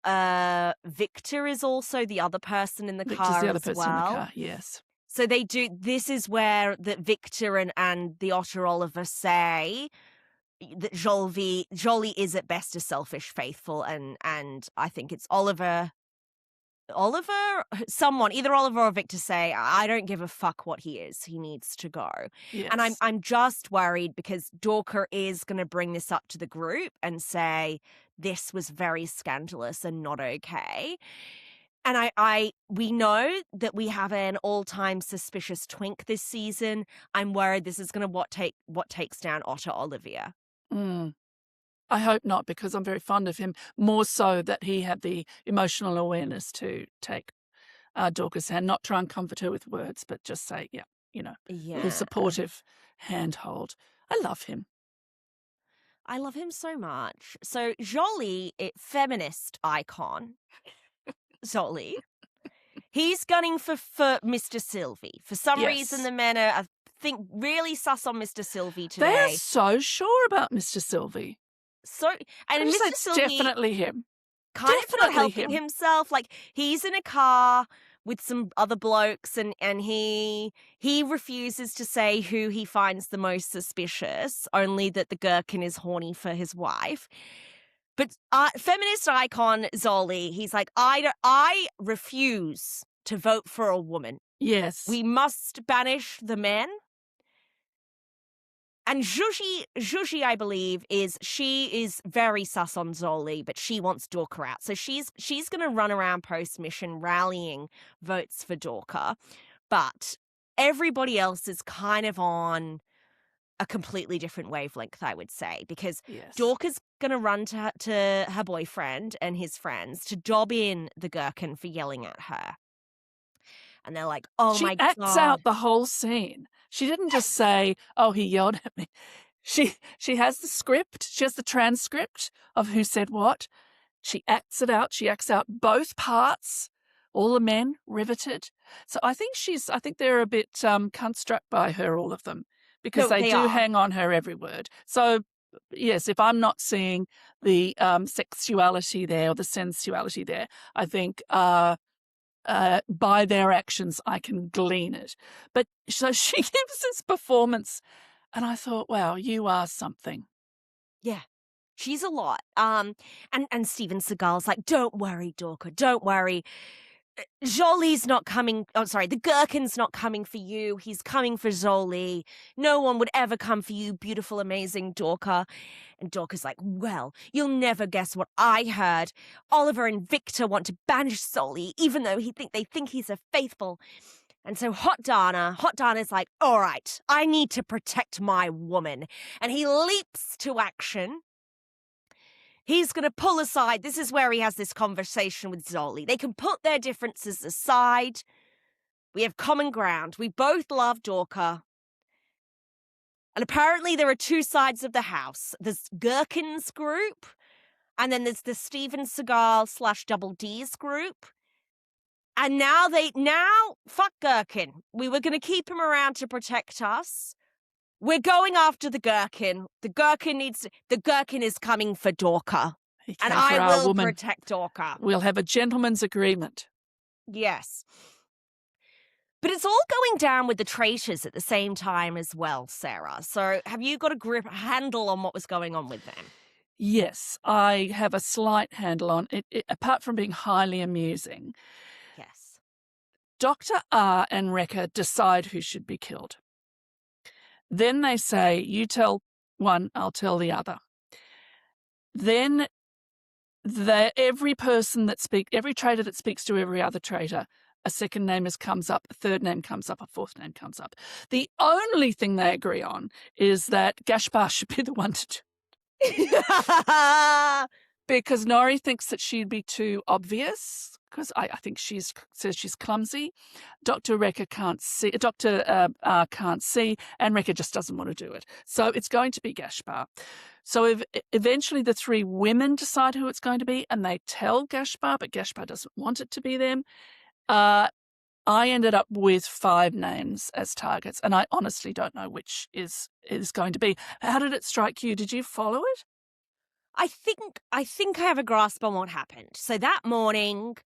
Victor is also the other person in the Victor's the car other as person in the well. car, yes. So they do. This is where that Victor and the Otter Oliver say that Jolie is at best a selfish faithful, and I think it's Oliver, someone, either Oliver or Victor say, I don't give a fuck what he is. He needs to go. And Yes. I'm just worried because Dorka is going to bring this up to the group and say this was very scandalous and not okay. And we know that we have an all-time suspicious twink this season. I'm worried this is going to what takes down Otter Olivia. Mm. I hope not, because I'm very fond of him, more so that he had the emotional awareness to take Dorcas' hand, not try and comfort her with words, but just say, yeah, a little Yeah. supportive handhold. I love him. I love him so much. So Jolie, feminist icon, Jolie, he's gunning for Mr. Sylvie. For some reason, Yes. the men are, I think, really sus on Mr. Sylvie They are today. so sure about Mr. Sylvie. So, I and just say Mr. it's Sylvie definitely him. kind of not Definitely helping him. himself. Like, he's in a car with some other blokes, and he refuses to say who he finds the most suspicious, only that the gherkin is horny for his wife. But feminist icon Zoli, he's like, I refuse to vote for a woman. Yes. We must banish the men. And Zhuji, I believe, she is very sus on Zoli, but she wants Dorka out. So she's going to run around post-mission rallying votes for Dorka. But everybody else is kind of on a completely different wavelength, I would say, because Yes. Dorka's going to run to her boyfriend and his friends to dob in the gherkin for yelling at her. And they're like, oh She my acts God. out the whole scene. She didn't just say, oh, he yelled at me. She has the script. She has the transcript of who said what. She acts it out. She acts out both parts. All the men riveted. So I think they're a bit construct by her, all of them, because No, they do are. hang on her every word. So yes, if I'm not seeing the sexuality there or the sensuality there, I think by their actions I can glean it. But so she gives this performance, and I thought, wow, you are something. Yeah. She's a lot. And Steven Seagal's like, don't worry, Dorka, don't worry. Jolie's not coming. Oh, sorry, the gherkin's not coming for you. He's coming for Jolie. No one would ever come for you, beautiful, amazing Dorka. And Dorka's like, well, you'll never guess what I heard. Oliver and Victor want to banish Jolie, even though they think he's a faithful. And so Hot Dana's like, all right, I need to protect my woman. And he leaps to action. He's going to pull aside. This is where he has this conversation with Zoli. They can put their differences aside. We have common ground. We both love Dorka. And apparently there are two sides of the house. There's Gherkin's group, and then there's the Steven Seagal / Double D's group. And now fuck Gherkin. We were going to keep him around to protect us. We're going after the Gherkin. The Gherkin is coming for Dorka. And I will protect Dorka. We'll have a gentleman's agreement. Yes. But it's all going down with the Traitors at the same time as well, Sarah. So have you got a handle on what was going on with them? Yes, I have a slight handle on it, apart from being highly amusing. Yes. Dr. R and Rekka decide who should be killed. Then they say, you tell one, I'll tell the other. Then every traitor that speaks to every other traitor, a second name comes up, a third name comes up, a fourth name comes up. The only thing they agree on is that Gaspar should be the one to do because Nori thinks that she'd be too obvious because I think says she's clumsy. Dr. Rekka can't see, Dr. can't see, and Rekka just doesn't want to do it. So it's going to be Gaspar. So eventually the three women decide who it's going to be, and they tell Gaspar, but Gaspar doesn't want it to be them. I ended up with 5 names as targets, and I honestly don't know which is going to be. How did it strike you? Did you follow it? I think I have a grasp on what happened. So that morning,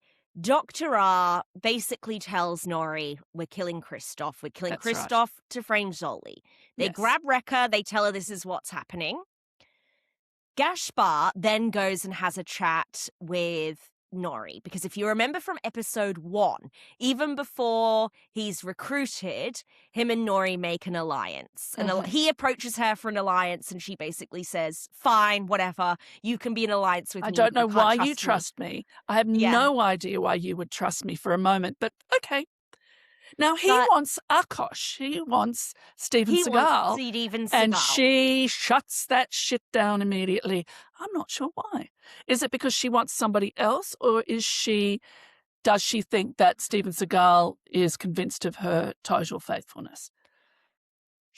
Dr. R basically tells Nori, we're killing Christoph. We're killing That's Christoph right. to frame Zoli. They Yes. grab Rekka. They tell her this is what's happening. Gaspar then goes and has a chat with Nori, because if you remember from episode 1, even before he's recruited, him and Nori make an alliance. And he approaches her for an alliance, and she basically says, fine, whatever, you can be an alliance with me. I don't know why you trust trust me. I have no idea why you would trust me for a moment, but okay. Now, he wants Akos. He wants Steven Seagal. And she shuts that shit down immediately. I'm not sure why. Is it because she wants somebody else, or does she think that Steven Seagal is convinced of her total faithfulness?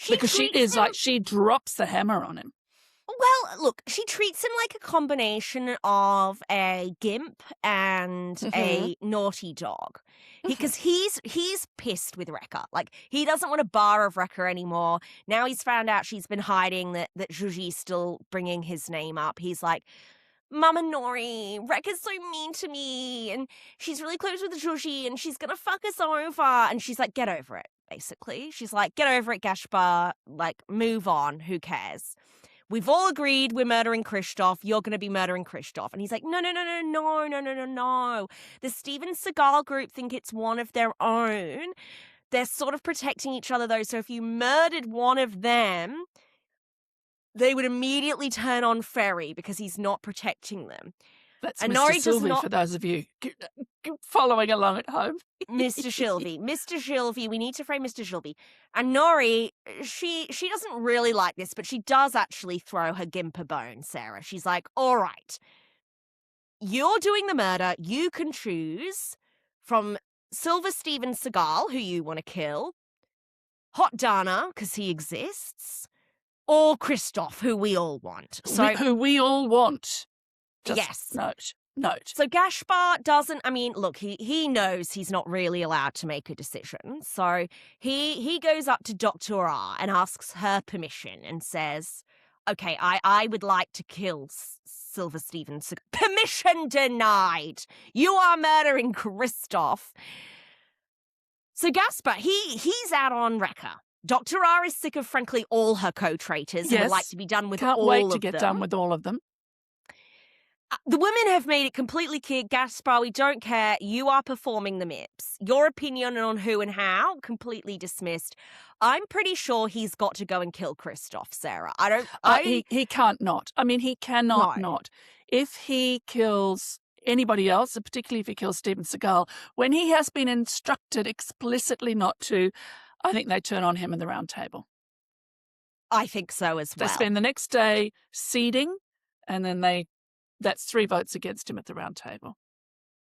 Because she drops the hammer on him. Well, look, she treats him like a combination of a gimp and a naughty dog. Because he's pissed with Rekka. Like, he doesn't want a bar of Rekka anymore. Now he's found out she's been hiding, that Zhuji's still bringing his name up. He's like, Mama Nori, Rekka's so mean to me, and she's really close with Zhuji, and she's gonna fuck us over. And she's like, get over it, basically. She's like, get over it, Gaspar. Like, move on. Who cares? We've all agreed we're murdering Christoph. You're going to be murdering Christoph. And he's like, no. The Steven Seagal group think it's one of their own. They're sort of protecting each other, though. So if you murdered one of them, they would immediately turn on Ferry because he's not protecting them. That's and Mr. Sylvie, for those of you following along at home. Mr. Sylvie, we need to frame Mr. Sylvie. And Nori, she doesn't really like this, but she does actually throw her gimp a bone, Sarah. She's like, all right, you're doing the murder. You can choose from Silver Steven Seagal, who you want to kill, Hot Dana, because he exists, or Christoph, who we all want. Who we all want. Yes. Note. So Gaspar doesn't, look, he knows he's not really allowed to make a decision. So he goes up to Dr. R and asks her permission and says, okay, I would like to kill Silver Steven. Permission denied. You are murdering Christoph. So Gaspar, he's out on Rekka. Dr. R is sick of, frankly, all her co-traitors and would like to be done with all of them. Can't wait to get done with all of them. The women have made it completely clear, Gaspar, we don't care. You are performing the MIPS. Your opinion on who and how, completely dismissed. I'm pretty sure he's got to go and kill Christoph, Sarah. He can't not. He cannot not. If he kills anybody else, and particularly if he kills Steven Seagal, when he has been instructed explicitly not to, I think they turn on him in the round table. I think so as well. They spend the next day seeding, and then that's 3 votes against him at the round table.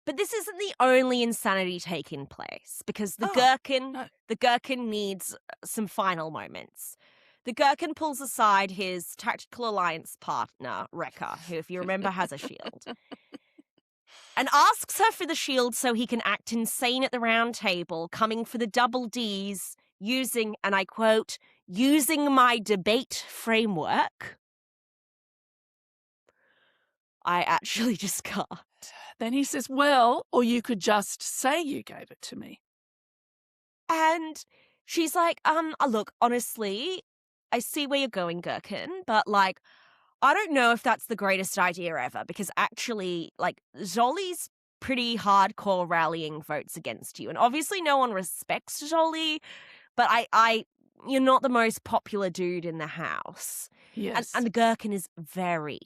But this isn't the only insanity taking place, because the Gherkin needs some final moments. The Gherkin pulls aside his tactical alliance partner, Rekka, who, if you remember, has a shield, and asks her for the shield so he can act insane at the round table, coming for the double Ds, using, and I quote, using my debate framework. I actually just can't. Then he says, well, or you could just say you gave it to me. And she's like, look, honestly, I see where you're going, Gherkin, but, I don't know if that's the greatest idea ever, because actually, Zoli's pretty hardcore rallying votes against you. And obviously no one respects Zoli, but you're not the most popular dude in the house. Yes. And the Gherkin is very,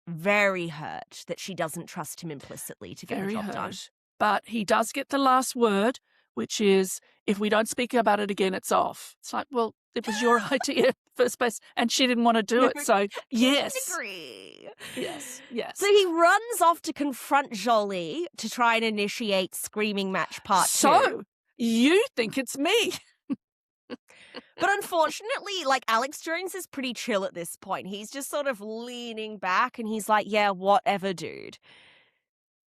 very hurt that she doesn't trust him implicitly to get the Very job done. hurt. But he does get the last word, which is, if we don't speak about it again, it's off. It's like, well, it was your idea in the first place, and she didn't want to do No, it. So, yes. agree. Yes, yes. So he runs off to confront Jolie to try and initiate Screaming Match Part 2. So, you think it's me. But unfortunately, like, Alex Jones is pretty chill at this point. He's just sort of leaning back and he's like, yeah, whatever, dude.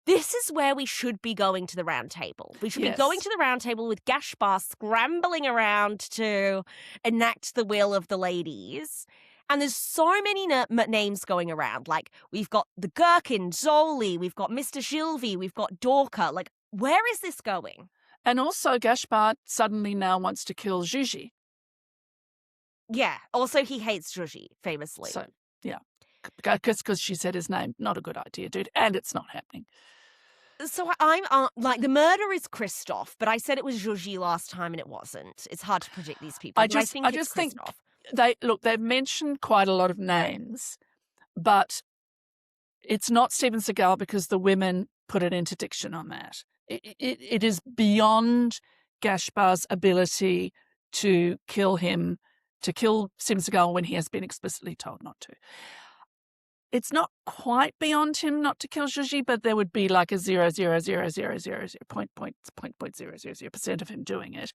This is where we should be going to the round table. We should be going Yes. to the round table with Gaspar scrambling around to enact the will of the ladies. And there's so many names going around. Like, we've got the Gherkin, Zoli, we've got Mr. Gilvy, we've got Dorka. Like, where is this going? And also, Gaspar suddenly now wants to kill Gigi. Yeah. Also, he hates Zhuji, famously. So, yeah. Because she said his name. Not a good idea, dude. And it's not happening. So I'm like, the murder is Christoph, but I said it was Zhuji last time and it wasn't. It's hard to predict these people. I but just it's think Christoph. they've mentioned quite a lot of names, but it's not Steven Seagal because the women put an interdiction on that. It is beyond Gaspar's ability to kill him, to kill Steven Seagal when he has been explicitly told not to. It's not quite beyond him not to kill Gigi, but there would be like a 0.00000% of him doing it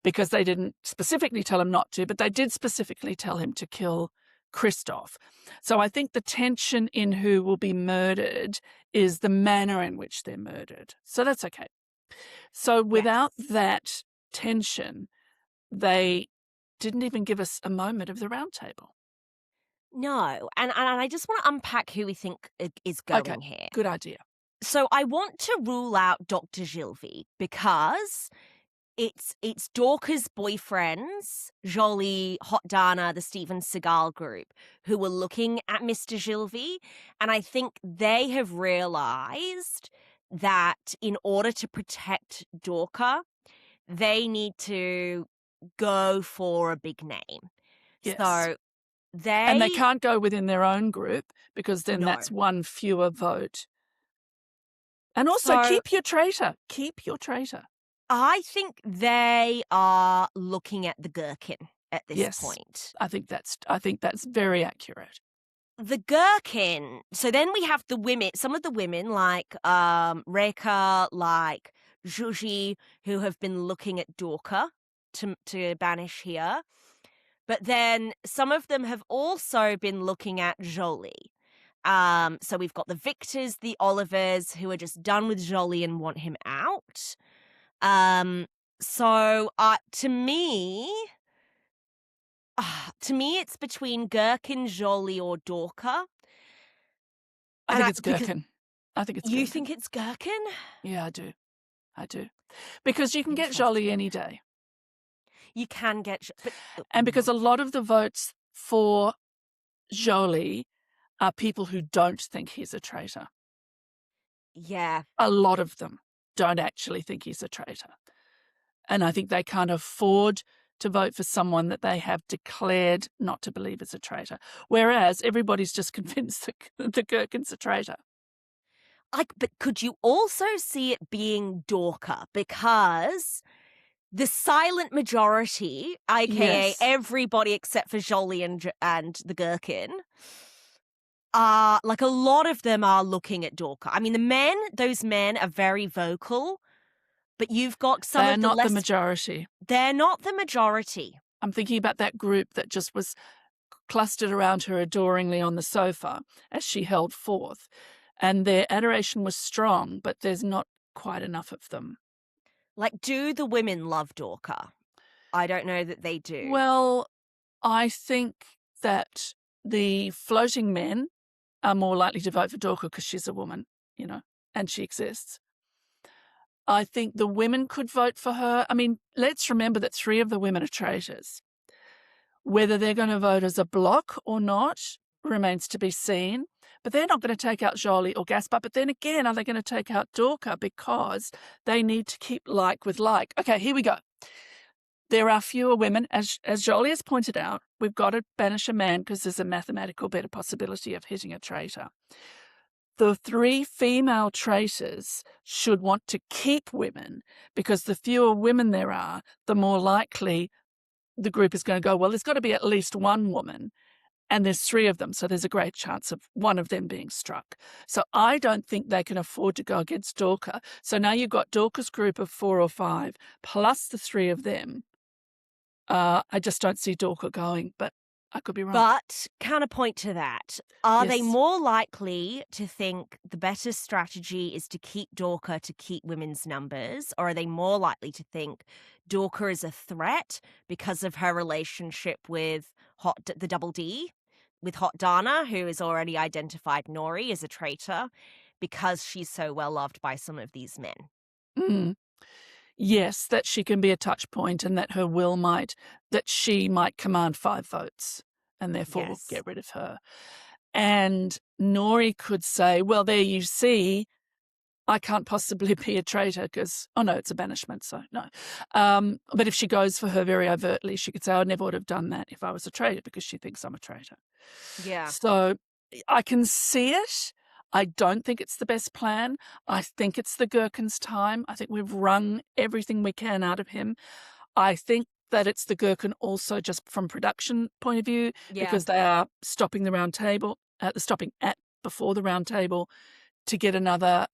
because they didn't specifically tell him not to, but they did specifically tell him to kill Christoph. So I think the tension in who will be murdered is the manner in which they're murdered. So that's okay. So without that tension, they didn't even give us a moment of the round table. No. And I just want to unpack who we think is going here. Good idea. So I want to rule out Dr. Gilvy because it's Dorca's boyfriends, Jolie, Hot Dana, the Steven Seagal group, who were looking at Mr. Gilvy. And I think they have realized that in order to protect Dorca, they need to go for a big name. Yes. So and they can't go within their own group because then that's one fewer vote. And also, keep your traitor. Keep your traitor. I think they are looking at the Gherkin at this point. I think that's very accurate. The Gherkin. So then we have the women. Some of the women, like Reka, like Zhuji, who have been looking at Dorka to banish here. But then some of them have also been looking at Jolie. So we've got the Victors, the Olivers, who are just done with Jolie and want him out. So to me, it's between Gherkin, Jolie, or Dorka. I think it's Gherkin. You think it's Gherkin? Yeah, I do. Because you can get Jolie any day. You can get... and because a lot of the votes for Jolie are people who don't think he's a traitor. Yeah. A lot of them don't actually think he's a traitor. And I think they can't afford to vote for someone that they have declared not to believe is a traitor. Whereas everybody's just convinced that the Gherkin's a traitor. But could you also see it being Dorka? Because... the silent majority, aka everybody except for Jolie and the Gherkin, are like, a lot of them are looking at Dorka. I mean, those men are very vocal, but you've got some They're of the not the majority. They're not the majority. I'm thinking about that group that just was clustered around her adoringly on the sofa as she held forth. And their adoration was strong, but there's not quite enough of them. Like, do the women love Dorka? I don't know that they do. Well, I think that the floating men are more likely to vote for Dorka because she's a woman, and she exists. I think the women could vote for her. I mean, let's remember that 3 of the women are traitors. Whether they're going to vote as a bloc or not remains to be seen. But they're not going to take out Jolie or Gaspar. But then again, are they going to take out Dorka because they need to keep like with like? Okay, here we go. There are fewer women, as Jolie has pointed out. We've got to banish a man because there's a mathematical better possibility of hitting a traitor. The 3 female traitors should want to keep women because the fewer women there are, the more likely the group is going to go, well, there's got to be at least one woman, and there's 3 of them, so there's a great chance of one of them being struck. So I don't think they can afford to go against Dorka. So now you've got Dorka's group of 4 or 5, plus the 3 of them. I just don't see Dorka going, but I could be wrong. But counterpoint to that, are they Yes. more likely to think the better strategy is to keep Dorka to keep women's numbers, or are they more likely to think Dorka is a threat because of her relationship with the Double D, with Hot Dana, who has already identified Nori as a traitor because she's so well loved by some of these men? Mm. Yes, that she can be a touch point and that her will that she might command 5 votes and therefore Yes. get rid of her. And Nori could say, well, there you see, I can't possibly be a traitor because, oh no, it's a banishment, so no. But if she goes for her very overtly, she could say, I never would have done that if I was a traitor because she thinks I'm a traitor. Yeah. So I can see it. I don't think it's the best plan. I think it's the Gherkin's time. I think we've wrung everything we can out of him. I think that it's the Gherkin also just from production point of view because they are stopping the round table, stopping at before the round table to get another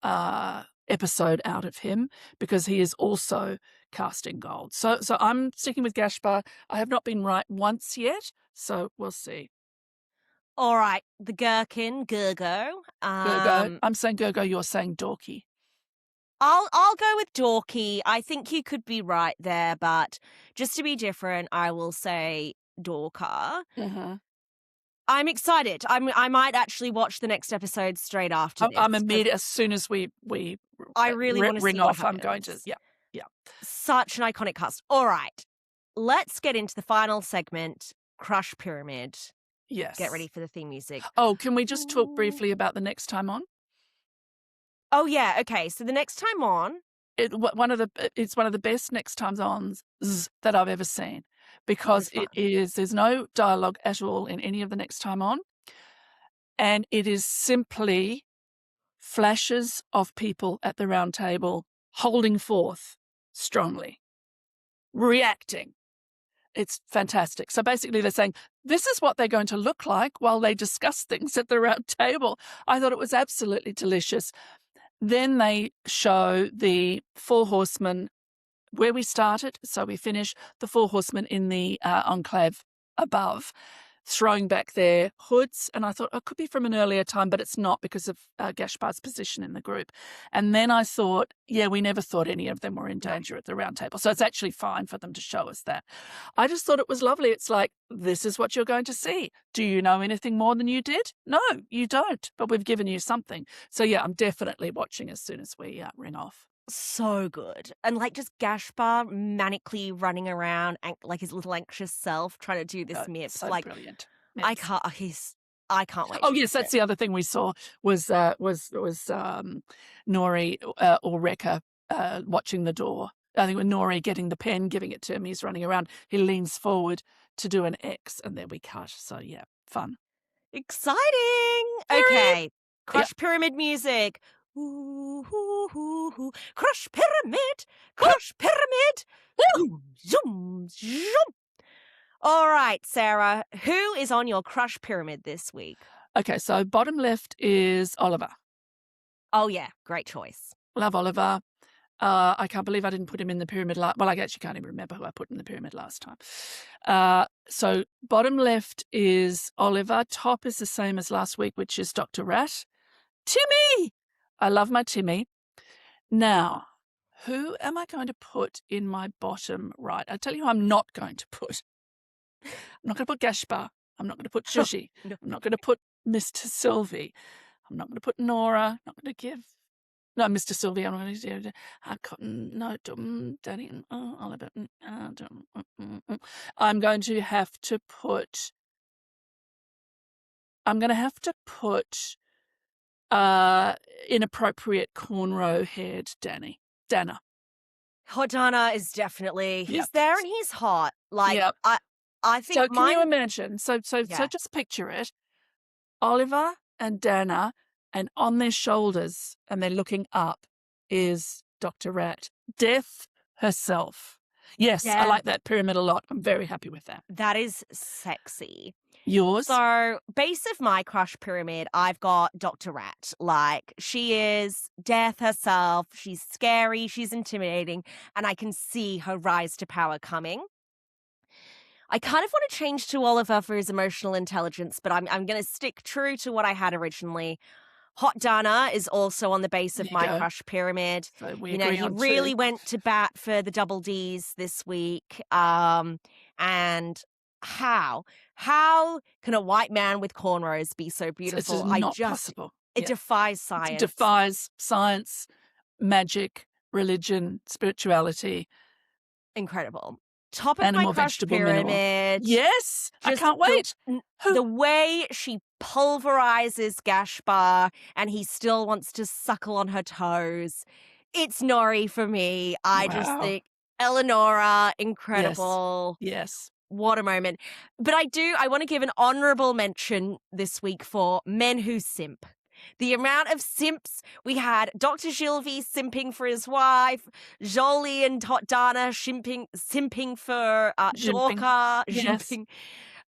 episode out of him because he is also casting gold. So I'm sticking with Gaspar. I have not been right once yet, so we'll see. All right, the Gherkin, Gergo. Gergo. I'm saying Gergo, you're saying Dorky. I'll go with Dorky. I think you could be right there, but just to be different, I will say Dorka. Mm-hmm. I'm excited. I might actually watch the next episode straight after this. I'm immediate as soon as we I really want to ring see off. what I'm going to happens. yeah. Such an iconic cast. All right, let's get into the final segment, Crush Pyramid. Yes. Get ready for the theme music. Oh, can we just talk briefly about the next time on? Oh yeah, okay. So the next time on, It's one of the best next times ons that I've ever seen because there's no dialogue at all in any of the next time on, and it is simply flashes of people at the round table holding forth strongly, reacting. It's fantastic. So basically they're saying, this is what they're going to look like while they discuss things at the round table. I thought it was absolutely delicious. Then they show the 4 horsemen where we started. So we finish the 4 horsemen in the enclave above, throwing back their hoods. And I thought, it could be from an earlier time, but it's not because of Gaspar's position in the group. And then I thought, yeah, we never thought any of them were in danger at the round table. So it's actually fine for them to show us that. I just thought it was lovely. It's like, this is what you're going to see. Do you know anything more than you did? No, you don't. But we've given you something. So yeah, I'm definitely watching as soon as we ring off. so good. And like just Gaspar manically running around like his little anxious self trying to do this myth. So like brilliant. I Yes. I can't wait. Oh yes, that's the other thing we saw was Nori or Rekka watching the door. I think with Nori getting the pen, giving it to him, he's running around. He leans forward to do an X, and then we cut. So yeah, fun. Exciting. Very. Okay. Crush Pyramid music. Ooh, ooh, ooh, ooh. Crush Pyramid. Crush Pyramid. Zoom, zoom, zoom. All right, Sarah, who is on your Crush Pyramid this week? Okay, so bottom left is Oliver. Oh, yeah, great choice. Love Oliver. I can't believe I didn't put him in the pyramid well, I actually can't even remember who I put in the pyramid last time. So bottom left is Oliver. Top is the same as last week, which is Dr. Rat. Timmy! I love my Timmy. Now, who am I going to put in my bottom right? I tell you who I'm not going to put. I'm not going to put Gaspar. I'm not going to put Shushi. No. I'm not going to put Mr. Sylvie. I'm not going to put Nora. I'm not going to give... No, Mr. Sylvie, I'm going to do... No, Daddy, Oliver. I'm going to have to put... inappropriate cornrow-haired Dana. Hot Dana is definitely, Yep. he's there and he's hot. Like, Yep. I think So can mine, you imagine? So yeah, just picture it. Oliver and Dana, and on their shoulders, and they're looking up, is Dr. Rat, Death herself. Yes, I yeah, like that pyramid a lot. I'm very happy with that. that is sexy. Yours? So, base of my crush pyramid, I've got Dr. Rat. Like, she is death herself. She's scary, she's intimidating, and I can see her rise to power coming. I kind of want to change to Oliver for his emotional intelligence, but I'm going to stick true to what I had originally. Hot Dana is also on the base There of you my go. crush pyramid. So we You know, agree he on two. really went to bat for the double Ds this week. And how can a white man with cornrows be so It's beautiful? just not possible. It Yeah. defies It science. defies science, magic, religion, spirituality, Incredible. Top of my animal, crush vegetable, mineral. pyramid. Yes, I Just can't wait. Who? the way she pulverizes Gashbar and he still wants to suckle on her toes. It's Nori for me. I just Wow. think Eleonora, Yes. incredible. Yes. What a moment. But I want to give an honorable mention this week for men who simp. The amount of simps we had, Dr. Gilvy simping for his wife, Jolie and Hot Dana simping for Jimping. Dorka, Yes. jimping,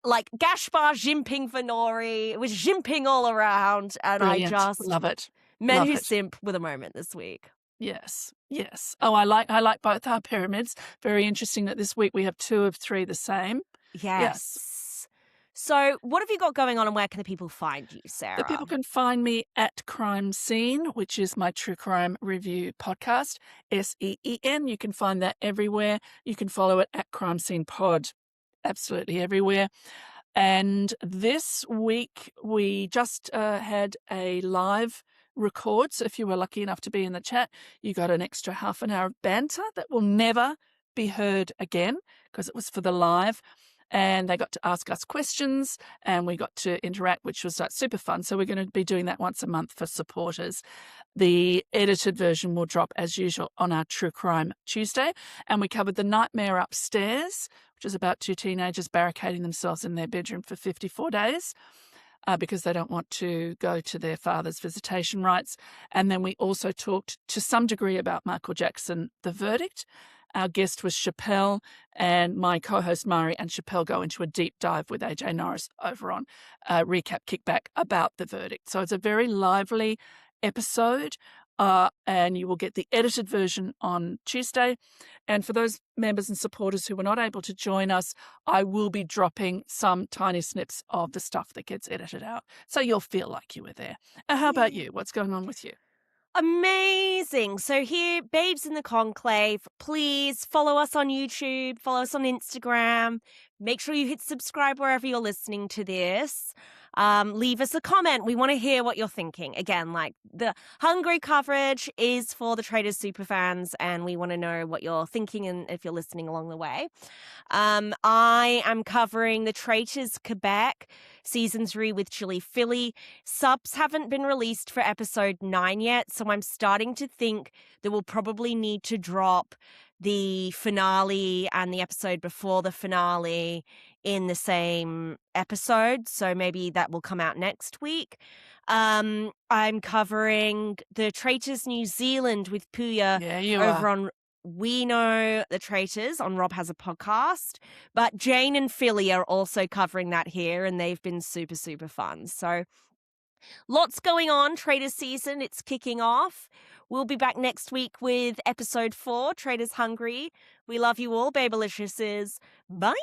like Gashbar jimping for Nori. It was jimping all around, and Brilliant. Love it. men Love who it. simp with a moment this week. Yes. Yes. Oh, I like both our pyramids. Very interesting that this week we have 2 of 3 the same. Yes. Yes. So, what have you got going on, and where can the people find you, The Sarah? people can find me at Crime Scene, which is my true crime review podcast, SEEN. You can find that everywhere. You can follow it at Crime Scene Pod, absolutely everywhere. And this week we just had a live record. So if you were lucky enough to be in the chat, you got an extra half an hour of banter that will never be heard again because it was for the live. And they got to ask us questions and we got to interact, which was super fun. So we're going to be doing that once a month for supporters. The edited version will drop as usual on our True Crime Tuesday. And we covered The Nightmare Upstairs, which is about 2 teenagers barricading themselves in their bedroom for 54 days. Because they don't want to go to their father's visitation rights. And then we also talked to some degree about Michael Jackson, The Verdict. Our guest was Chappelle, and my co-host Mari and Chappelle go into a deep dive with AJ Norris over on Recap Kickback about The Verdict. So it's a very lively episode, and you will get the edited version on Tuesday. And for those members and supporters who were not able to join us, I will be dropping some tiny snips of the stuff that gets edited out. So you'll feel like you were there. How about you? What's going on with you? Amazing. So here, Babes in the Conclave, please follow us on YouTube, follow us on Instagram. Make sure you hit subscribe wherever you're listening to this. Leave us a comment. We want to hear what you're thinking. Again, like the Hungary coverage is for the Traitors superfans, and we want to know what you're thinking and if you're listening along the way. I am covering the Traitors Quebec season 3 with Chili Philly. Subs haven't been released for episode 9 yet, so I'm starting to think that we'll probably need to drop the finale and the episode before the finale in the same episode. So maybe that will come out next week. I'm covering the Traitors New Zealand with Puya Yeah, you over are. on We Know the Traitors on Rob Has a Podcast. But Jane and Philly are also covering that here, and they've been super, super fun. So lots going on. Traitors season, it's kicking off. We'll be back next week with episode 4, Traitors Hungary. We love you all, Babeliciouses. Bye.